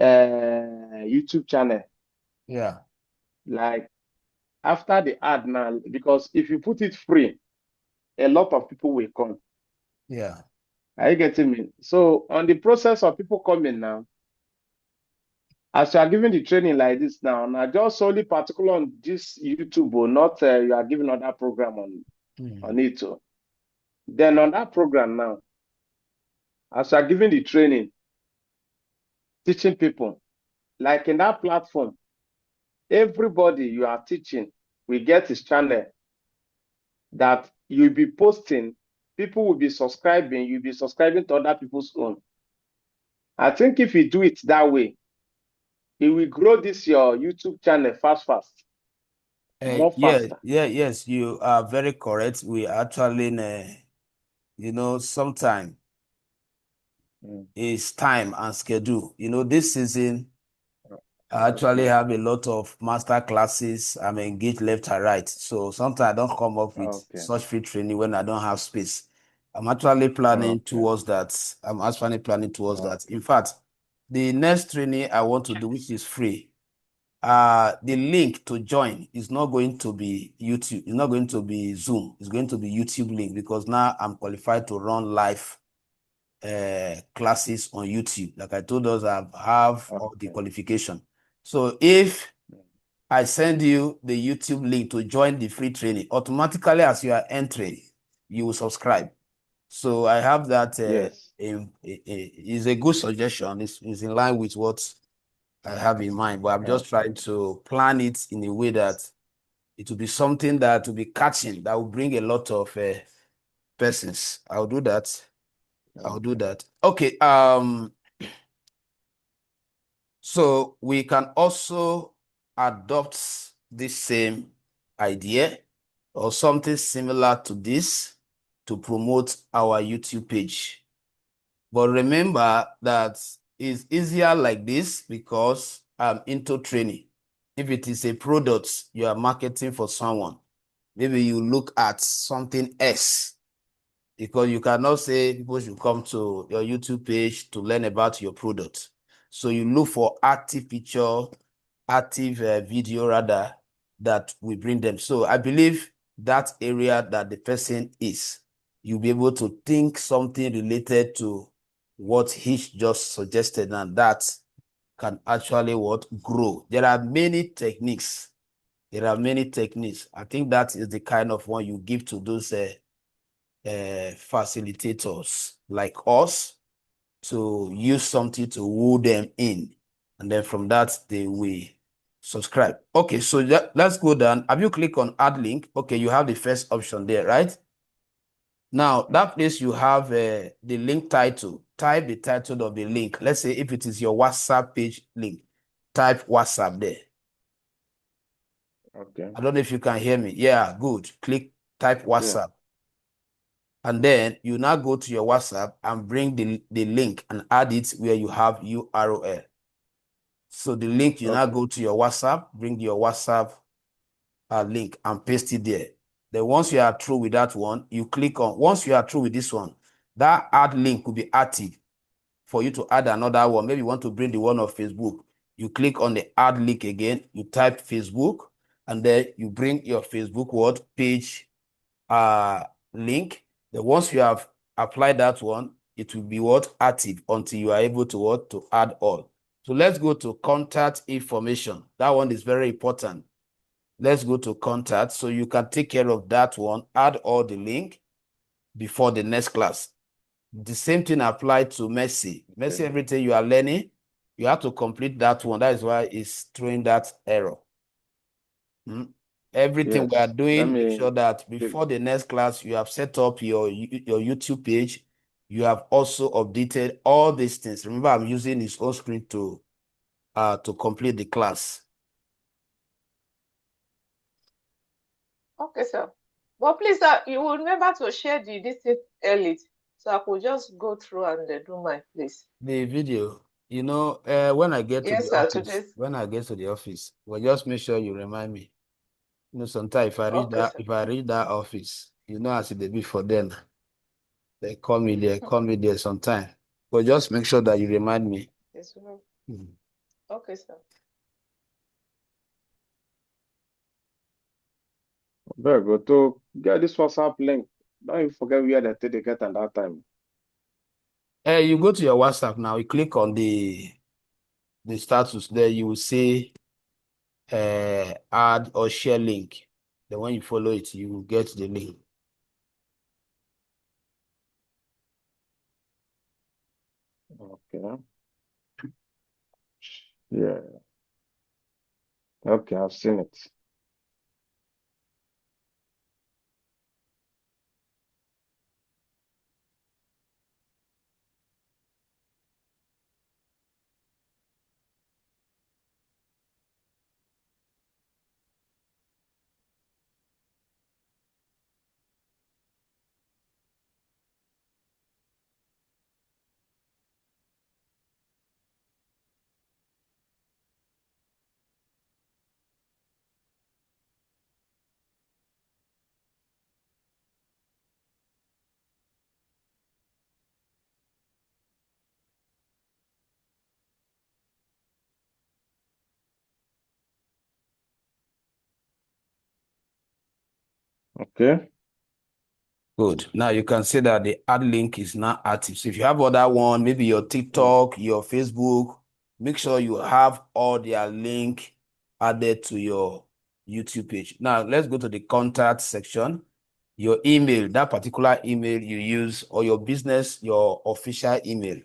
YouTube channel. Yeah. Like after the ad now, because if you put it free, a lot of people will come. Yeah. Are you getting me? So on the process of people coming now, as you are giving the training like this now, not just solely particular on this YouTube, or not you are giving other program on it. Oh. Then on that program now, as you are giving the training, teaching people, like in that platform, everybody you are teaching will get his channel that you'll be posting, people will be subscribing, you'll be subscribing to other people's own. I think if you do it that way, it will grow this your YouTube channel fast, more faster. Yes, you are very correct. We actually, sometime is time and schedule. This season, I actually Okay. have a lot of master classes. I'm engaged left and right. So sometimes I don't come up with Okay. such free training when I don't have space. I'm actually planning Okay. towards that. In fact, the next training I want to do, which is free, the link to join is not going to be YouTube. It's not going to be Zoom. It's going to be YouTube link, because now I'm qualified to run live classes on YouTube. Like I told us, I have all the Okay. qualification. So if I send you the YouTube link to join the free training, automatically as you are entering, you will subscribe. So I have that. Yes. Is a good suggestion. It's in line with what I have in mind, but I'm just trying to plan it in a way that it will be something that will be catching, that will bring a lot of persons. I'll do that. I'll do that. Okay. So we can also adopt this same idea or something similar to this to promote our YouTube page. But remember that it's easier like this because I'm into training. If it is a product you are marketing for someone, maybe you look at something else, because you cannot say people should come to your YouTube page to learn about your product. So you look for active picture, active video rather, that we bring them. So I believe that area that the person is, you'll be able to think something related to what he just suggested, and that can actually grow. There are many techniques. There are many techniques. I think that is the kind of one you give to those facilitators like us to use something to woo them in. And then from that, they will subscribe. Okay, so let's go down. Have you clicked on add link? Okay, you have the first option there, right? Now, that place you have the link title. Type the title of the link. Let's say if it is your WhatsApp page link, type WhatsApp there. Okay. I don't know if you can hear me. Yeah, good. Type WhatsApp. And then you now go to your WhatsApp and bring the link and add it where you have URL. So the link, you now go to your WhatsApp, bring your WhatsApp link and paste it there. Then once you are through with that one, you click on, once you are through with this one, that add link will be active for you to add another one. Maybe you want to bring the one of Facebook. You click on the add link again, you type Facebook, and then you bring your Facebook page link. Then once you have applied that one, it will be active until you are able to add all. So let's go to contact information. That one is very important. Let's go to contact so you can take care of that one. Add all the link before the next class. The same thing applied to Messi. Messi, everything you are learning, you have to complete that one. That is why it's throwing that error. Everything we are doing, make sure that before the next class, you have set up your YouTube page. You have also updated all these things. Remember, I'm using his own screen to complete the class. Okay, sir. But please, sir, you will remember to share this early, so I could just go through and do my place. The video, when I get to the office, well, just make sure you remind me. Sometimes if I read that office, as it be for them, they call me there sometime. But just make sure that you remind me. Yes, sir. Okay, sir. Very good. To get this WhatsApp link, don't you forget where they get at that time. You go to your WhatsApp now, you click on the status there, you will see add or share link. Then when you follow it, you will get the link. Okay. Yeah. Okay, I've seen it. Okay. Good. Now you can see that the add link is now active. So if you have other one, maybe your TikTok, your Facebook, make sure you have all their link added to your YouTube page. Now let's go to the contact section. Your email, that particular email you use, or your business, your official email.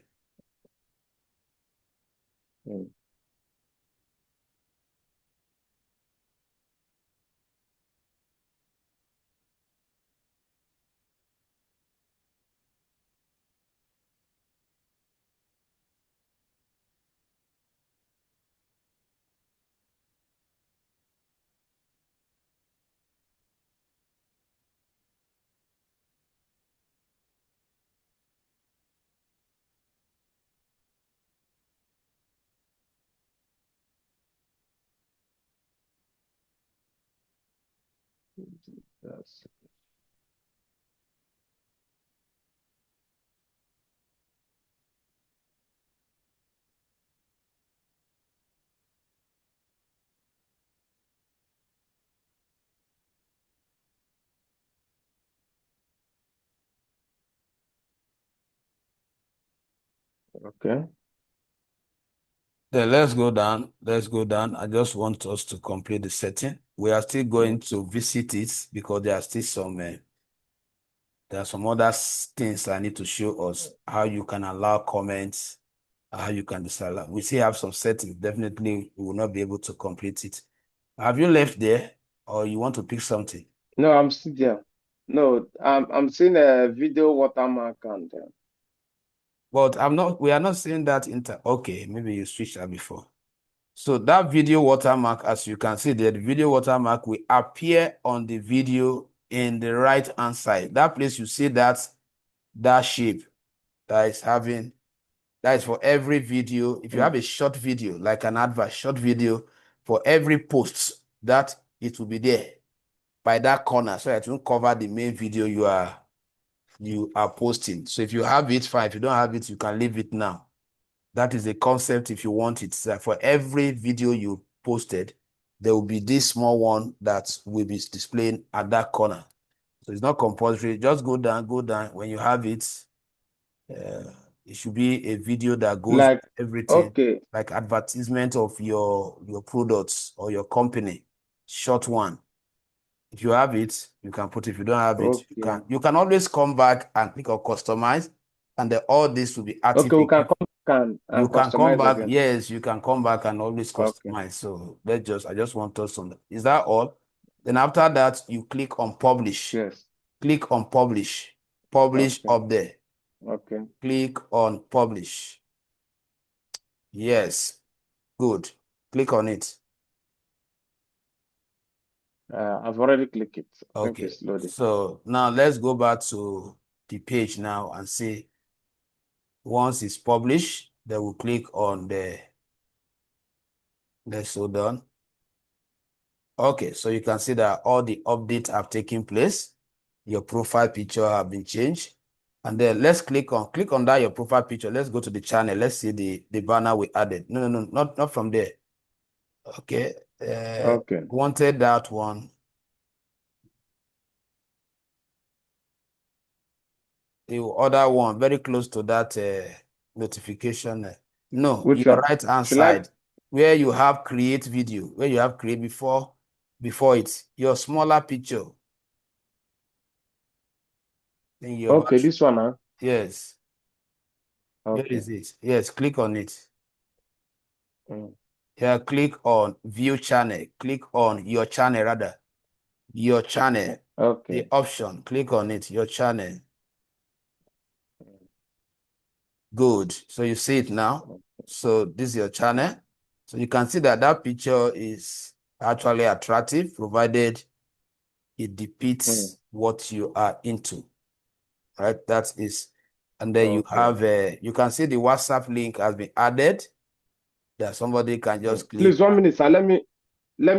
Yes. Okay. Then let's go down. Let's go down. I just want us to complete the setting. We are still going to visit it because there are still there are some other things I need to show us. How you can allow comments, how you can disallow. We still have some settings. Definitely, we will not be able to complete it. Have you left there, or you want to pick something? No, I'm still there. No, I'm seeing a video watermark and But we are not seeing that okay, maybe you switched that before. So that video watermark, as you can see there, the video watermark will appear on the video in the right-hand side. That place you see that shape that is for every video. If you have a short video, like an advert, short video, for every post, that it will be there by that corner, so it won't cover the main video you are posting. So if you have it, fine. If you don't have it, you can leave it now. That is the concept if you want it. So for every video you posted, there will be this small one that will be displayed at that corner. So it's not compulsory. Just go down. When you have it, it should be a video that goes like, with everything, okay, like advertisement of your products or your company, short one. If you have it, you can put it. If you don't have it, okay, you can always come back and click on customize, and then all this will be active okay. We can again. come back You and can come customize back. again. Yes, you can come back and always Okay, customize. So I just want us on that. Is that all? Then after that, you click on publish. yes, Click on publish. Publish okay, up there. okay. Click on publish. Yes, good. Click on it. I've already clicked it. I think Okay. it's loaded. So now let's go back to the page now and see. Once it's published, then we'll click on let's hold on. Okay, so you can see that all the updates have taken place. Your profile picture have been changed. And then let's click on that, your profile picture. Let's go to the channel. Let's see the banner we added. No, not from there. Okay. Okay, Wanted that one. The other one, very close to that notification. No, which your one? right hand Should I? side, where you have create video, where you have create before it, your smaller picture. Then your Okay, this one, huh? yes. Where Okay. is it? Yes, click on it. Mm. Here, click on view channel. Click on your channel rather. Your channel. Okay. The option. Click on it. Your channel. Good. So you see it now. So this is your channel. So you can see that picture is actually attractive, provided it depicts what you are into. Right? That is, and then you Okay. have you can see the WhatsApp link has been added. That somebody can just click. Please, 1 minute, sir. Let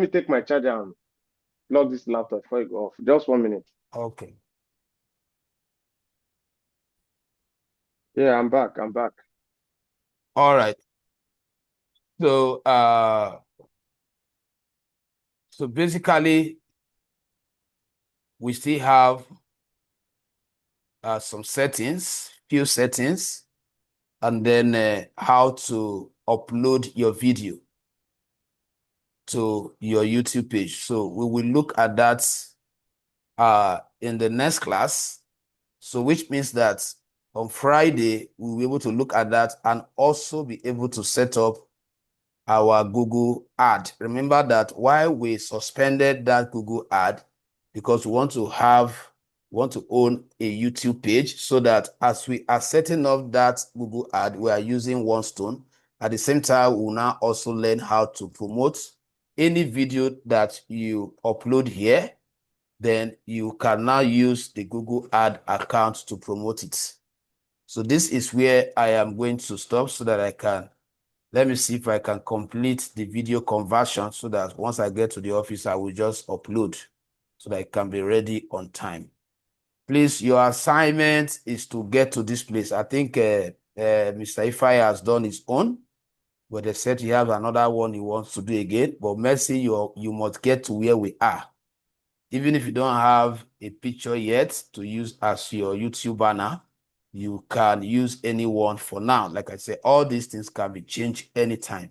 me take my charger and plug this laptop before you go off. Just 1 minute. Okay. Yeah, I'm back. All right. So so basically we still have some few settings, and then how to upload your video to your YouTube page. So we will look at that in the next class. So which means that on Friday, we'll be able to look at that and also be able to set up our Google ad. Remember that while we suspended that Google ad, because we want to own a YouTube page, so that as we are setting up that Google ad, we are using OneStone. At the same time, we will now also learn how to promote any video that you upload here. Then you can now use the Google ad account to promote it. So this is where I am going to stop so that I can, let me see if I can complete the video conversion so that once I get to the office, I will just upload. so that it can be ready on time. Please, your assignment is to get to this place. I think Mr. Ifai has done his own, but they said he has another one he wants to do again. But Mercy, you must get to where we are. Even if you don't have a picture yet to use as your YouTube banner, you can use anyone for now. Like I said, all these things can be changed anytime.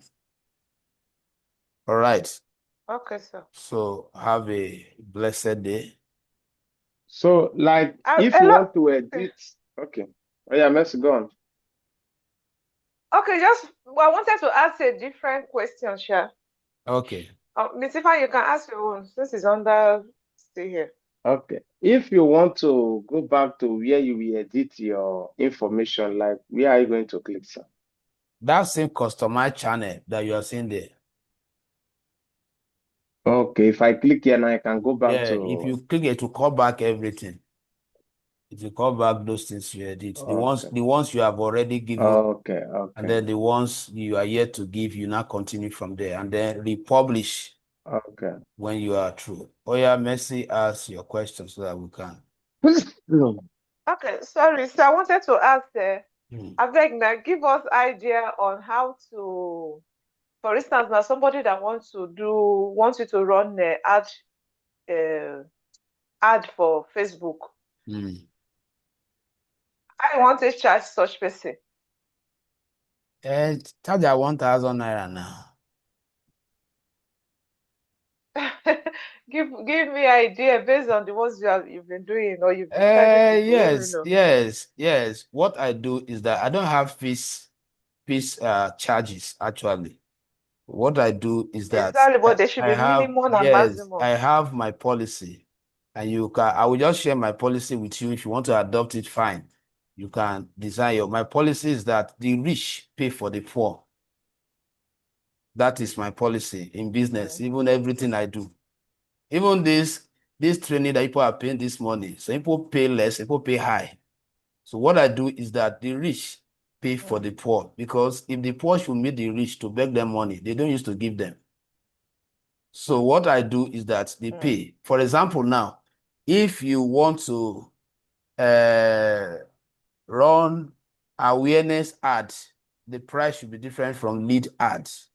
All right. Okay, sir. So have a blessed day. So, like, if you want to edit, okay. Oh yeah, let's go on. Okay, I wanted to ask a different question, Sha. Okay. Miss Ifan, you can ask your own since it's under stay here. Okay. If you want to go back to where you will edit your information, like, where are you going to click, sir? That same customer channel that you are seeing there. Okay, if I click here now, I can go back Yeah, if you click it to call back everything. It will call back those things you edit. The ones you have already given. Okay. And then the ones you are yet to give, you now continue from there. And then republish when you are through. Oh yeah, Mercy, ask your question so that we can. Okay, sorry. So I wanted to ask I beg now, give us idea on how to, for instance, now somebody that wants you to run an ad for Facebook. I want to charge such person. Charge her 1,000 naira now. Give me idea based on the ones you've been doing or you've decided to do. Yes. What I do is that I don't have fees charges actually. What I do is that exactly, but there should be minimum and maximum. I have my policy, and I will just share my policy with you. If you want to adopt it, fine. You can design my policy is that the rich pay for the poor. That is my policy in business, even everything I do. Even this training that people are paying this money, so people pay less, people pay high. So what I do is that the rich pay for the poor, because if the poor should meet the rich to beg them money, they don't used to give them. So what I do is that they pay. For example, now, if you want to run awareness ads, the price should be different from lead ads.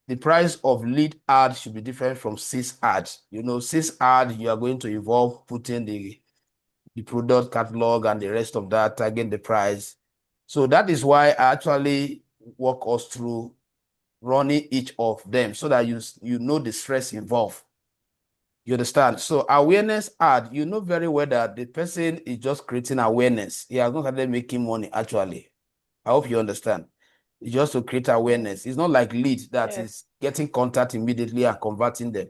The price of lead ad should be different from sales ads. Sales ad, you are going to involve putting the product catalog and the rest of that, tagging the price. So that is why I actually walk us through running each of them so that you know the stress involved. You understand? So awareness ad, you know very well that the person is just creating awareness. He has not started making money actually. I hope you understand. It's just to create awareness. It's not like lead that is getting contact immediately and converting them.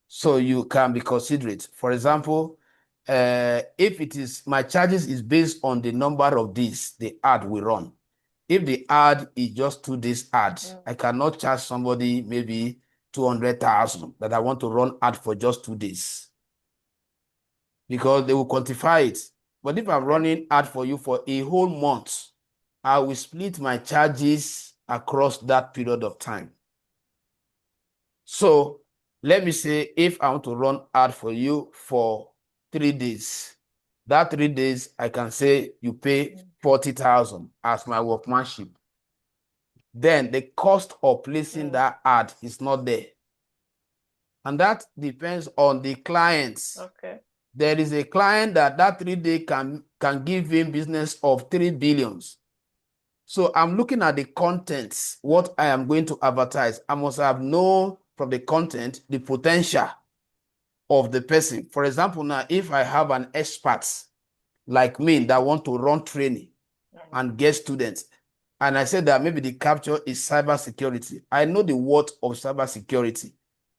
So you can be considerate. For example, if it is my charges is based on the number of days the ad will run. If the ad is just 2 days ad, I cannot charge somebody maybe 200,000 that I want to run ad for just 2 days, because they will quantify it. But if I'm running ad for you for a whole month, I will split my charges across that period of time. So let me say, if I want to run ad for you for 3 days, that 3 days, I can say you pay 40,000 as my workmanship. Then the cost of placing that ad is not there. And that depends on the clients. Okay. There is a client that 3 day can give him business of 3 billions. So I'm looking at the contents, what I am going to advertise. I must have known from the content the potential of the person. For example, now, if I have an expert like me that want to run training and get students, and I said that maybe the capture is cybersecurity, I know the worth of cybersecurity.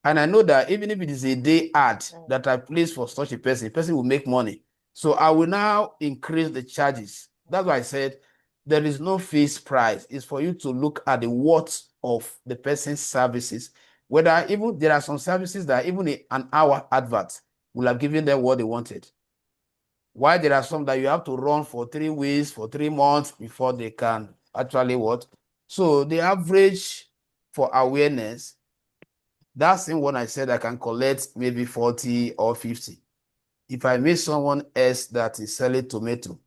And I know that even if it is a day ad that I place for such a person will make money. So I will now increase the charges. That's why I said there is no fixed price. It's for you to look at the worth of the person's services. Whether even there are some services that even an hour advert will have given them what they wanted. Why there are some that you have to run for 3 weeks, for 3 months before they can actually what? So the average for awareness, that same one I said I can collect maybe 40 or 50. If I meet someone else that is selling tomato,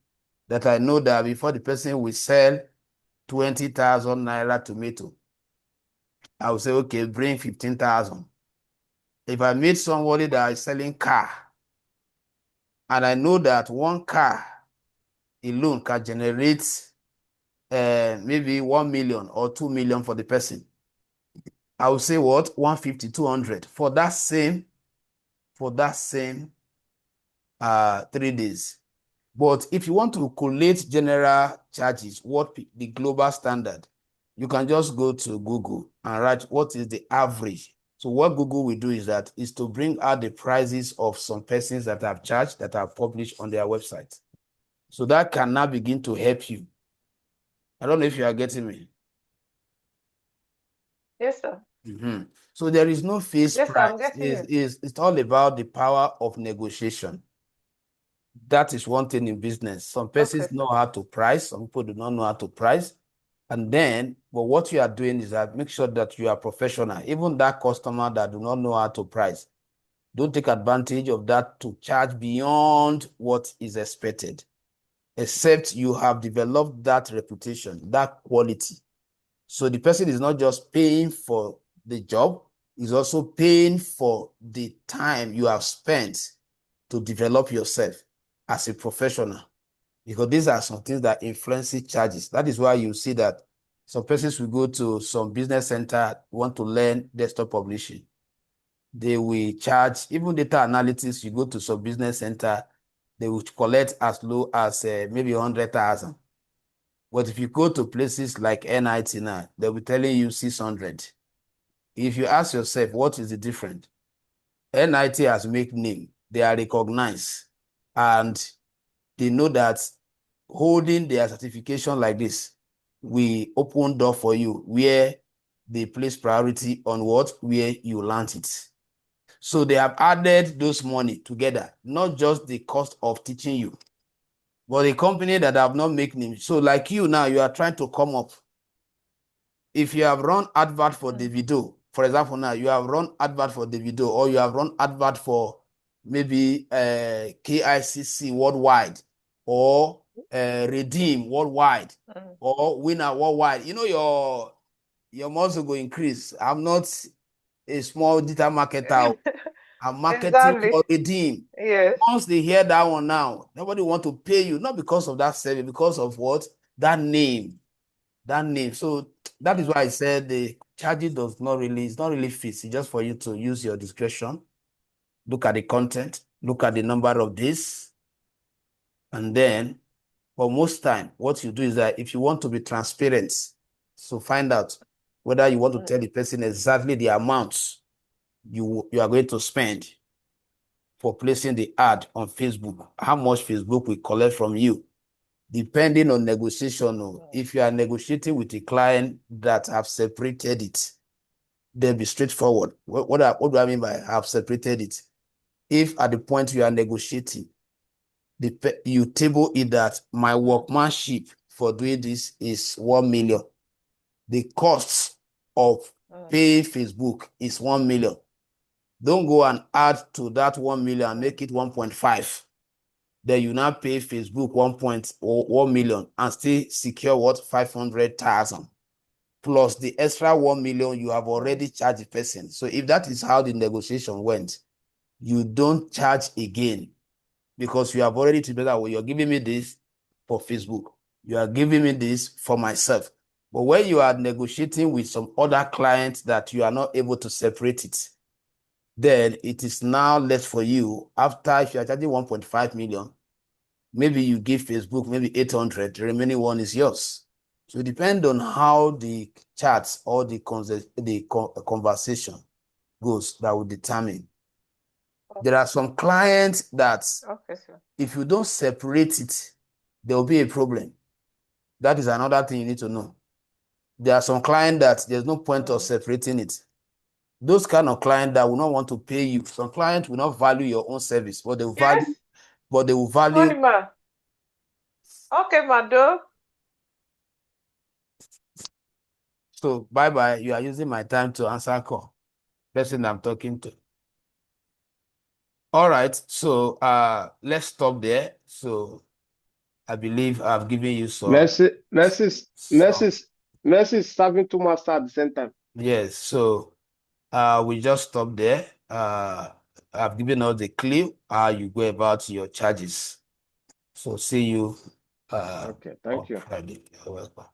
that I know that before the person will sell 20,000 naira tomato, I will say, okay, bring 15,000. If I meet somebody that is selling car, and I know that one car alone can generate maybe 1 million or 2 million for the person, I will say what? 150, 200 for that same 3 days. But if you want to collate general charges, what the global standard, you can just go to Google and write what is the average. So what Google will do is to bring out the prices of some persons that have charged, that have published on their website. So that can now begin to help you. I don't know if you are getting me. Yes, sir. So there is no fixed Yes, sir, price. I'm getting you. It's all about the power of negotiation. That is one thing in business. Some persons Okay, know sir. how to price. Some people do not know how to price. And then, but what you are doing is that make sure that you are professional. Even that customer that do not know how to price, don't take advantage of that to charge beyond what is expected, except you have developed that reputation, that quality. So the person is not just paying for the job, is also paying for the time you have spent to develop yourself as a professional. Because these are some things that influence charges. That is why you see that some persons will go to some business center, want to learn desktop publishing. They will charge, even data analytics, you go to some business center, they will collect as low as maybe 100,000. But if you go to places like NIT now, they'll be telling you 600. If you ask yourself, what is the difference? NIT has made name. They are recognized. And they know that holding their certification like this, we open door for you where they place priority on what? Where you learned it. So they have added those money together, not just the cost of teaching you, but the company that have not made name. So like you now, you are trying to come up. If you have run advert for Davido, for example, now you have run advert for Davido, or you have run advert for maybe KICC worldwide, or Redeem worldwide, or Winner worldwide, you know your muscle go increase. I'm not a small digital marketer. I'm marketing Exactly. for Redeem. Yes. Once they hear that one now, nobody want to pay you, not because of that service, because of what? That name. So that is why I said the charging it's not really fixed. It's just for you to use your discretion, look at the content, look at the number of days, and then for most time, what you do is that if you want to be transparent, so find out whether you want to tell the person exactly the amount you are going to spend for placing the ad on Facebook, how much Facebook will collect from you, depending on negotiation. If you are negotiating with a client that have separated it, they'll be straightforward. What do I mean by have separated it? If at the point you are negotiating, you table it that my workmanship for doing this is 1 million. The cost of paying Facebook is 1 million. Don't go and add to that 1 million and make it 1.5. Then you now pay Facebook 1 million and still secure what? 500,000 plus the extra 1 million you have already charged the person. So if that is how the negotiation went, you don't charge again because you have already told that, well, you're giving me this for Facebook. You are giving me this for myself. But when you are negotiating with some other clients that you are not able to separate it, then it is now left for you after, if you are charging 1.5 million, maybe you give Facebook maybe 800, the remaining one is yours. So it depends on how the chats or the conversation goes that will determine. There are some clients that if you don't separate it, there will be a problem. That is another thing you need to know. There are some clients that there's no point of separating it. Those kind of clients that will not want to pay you. Some clients will not value your own service, but they will value. Okay, Mado. So bye-bye. You are using my time to answer call. person I'm talking to. All right, so let's stop there. So I believe I've given you some. Messi is serving two masters at the same time. Yes, so we just stop there. I've given us the clue how you go about your charges. So see you Okay, thank on you. Friday. You're welcome.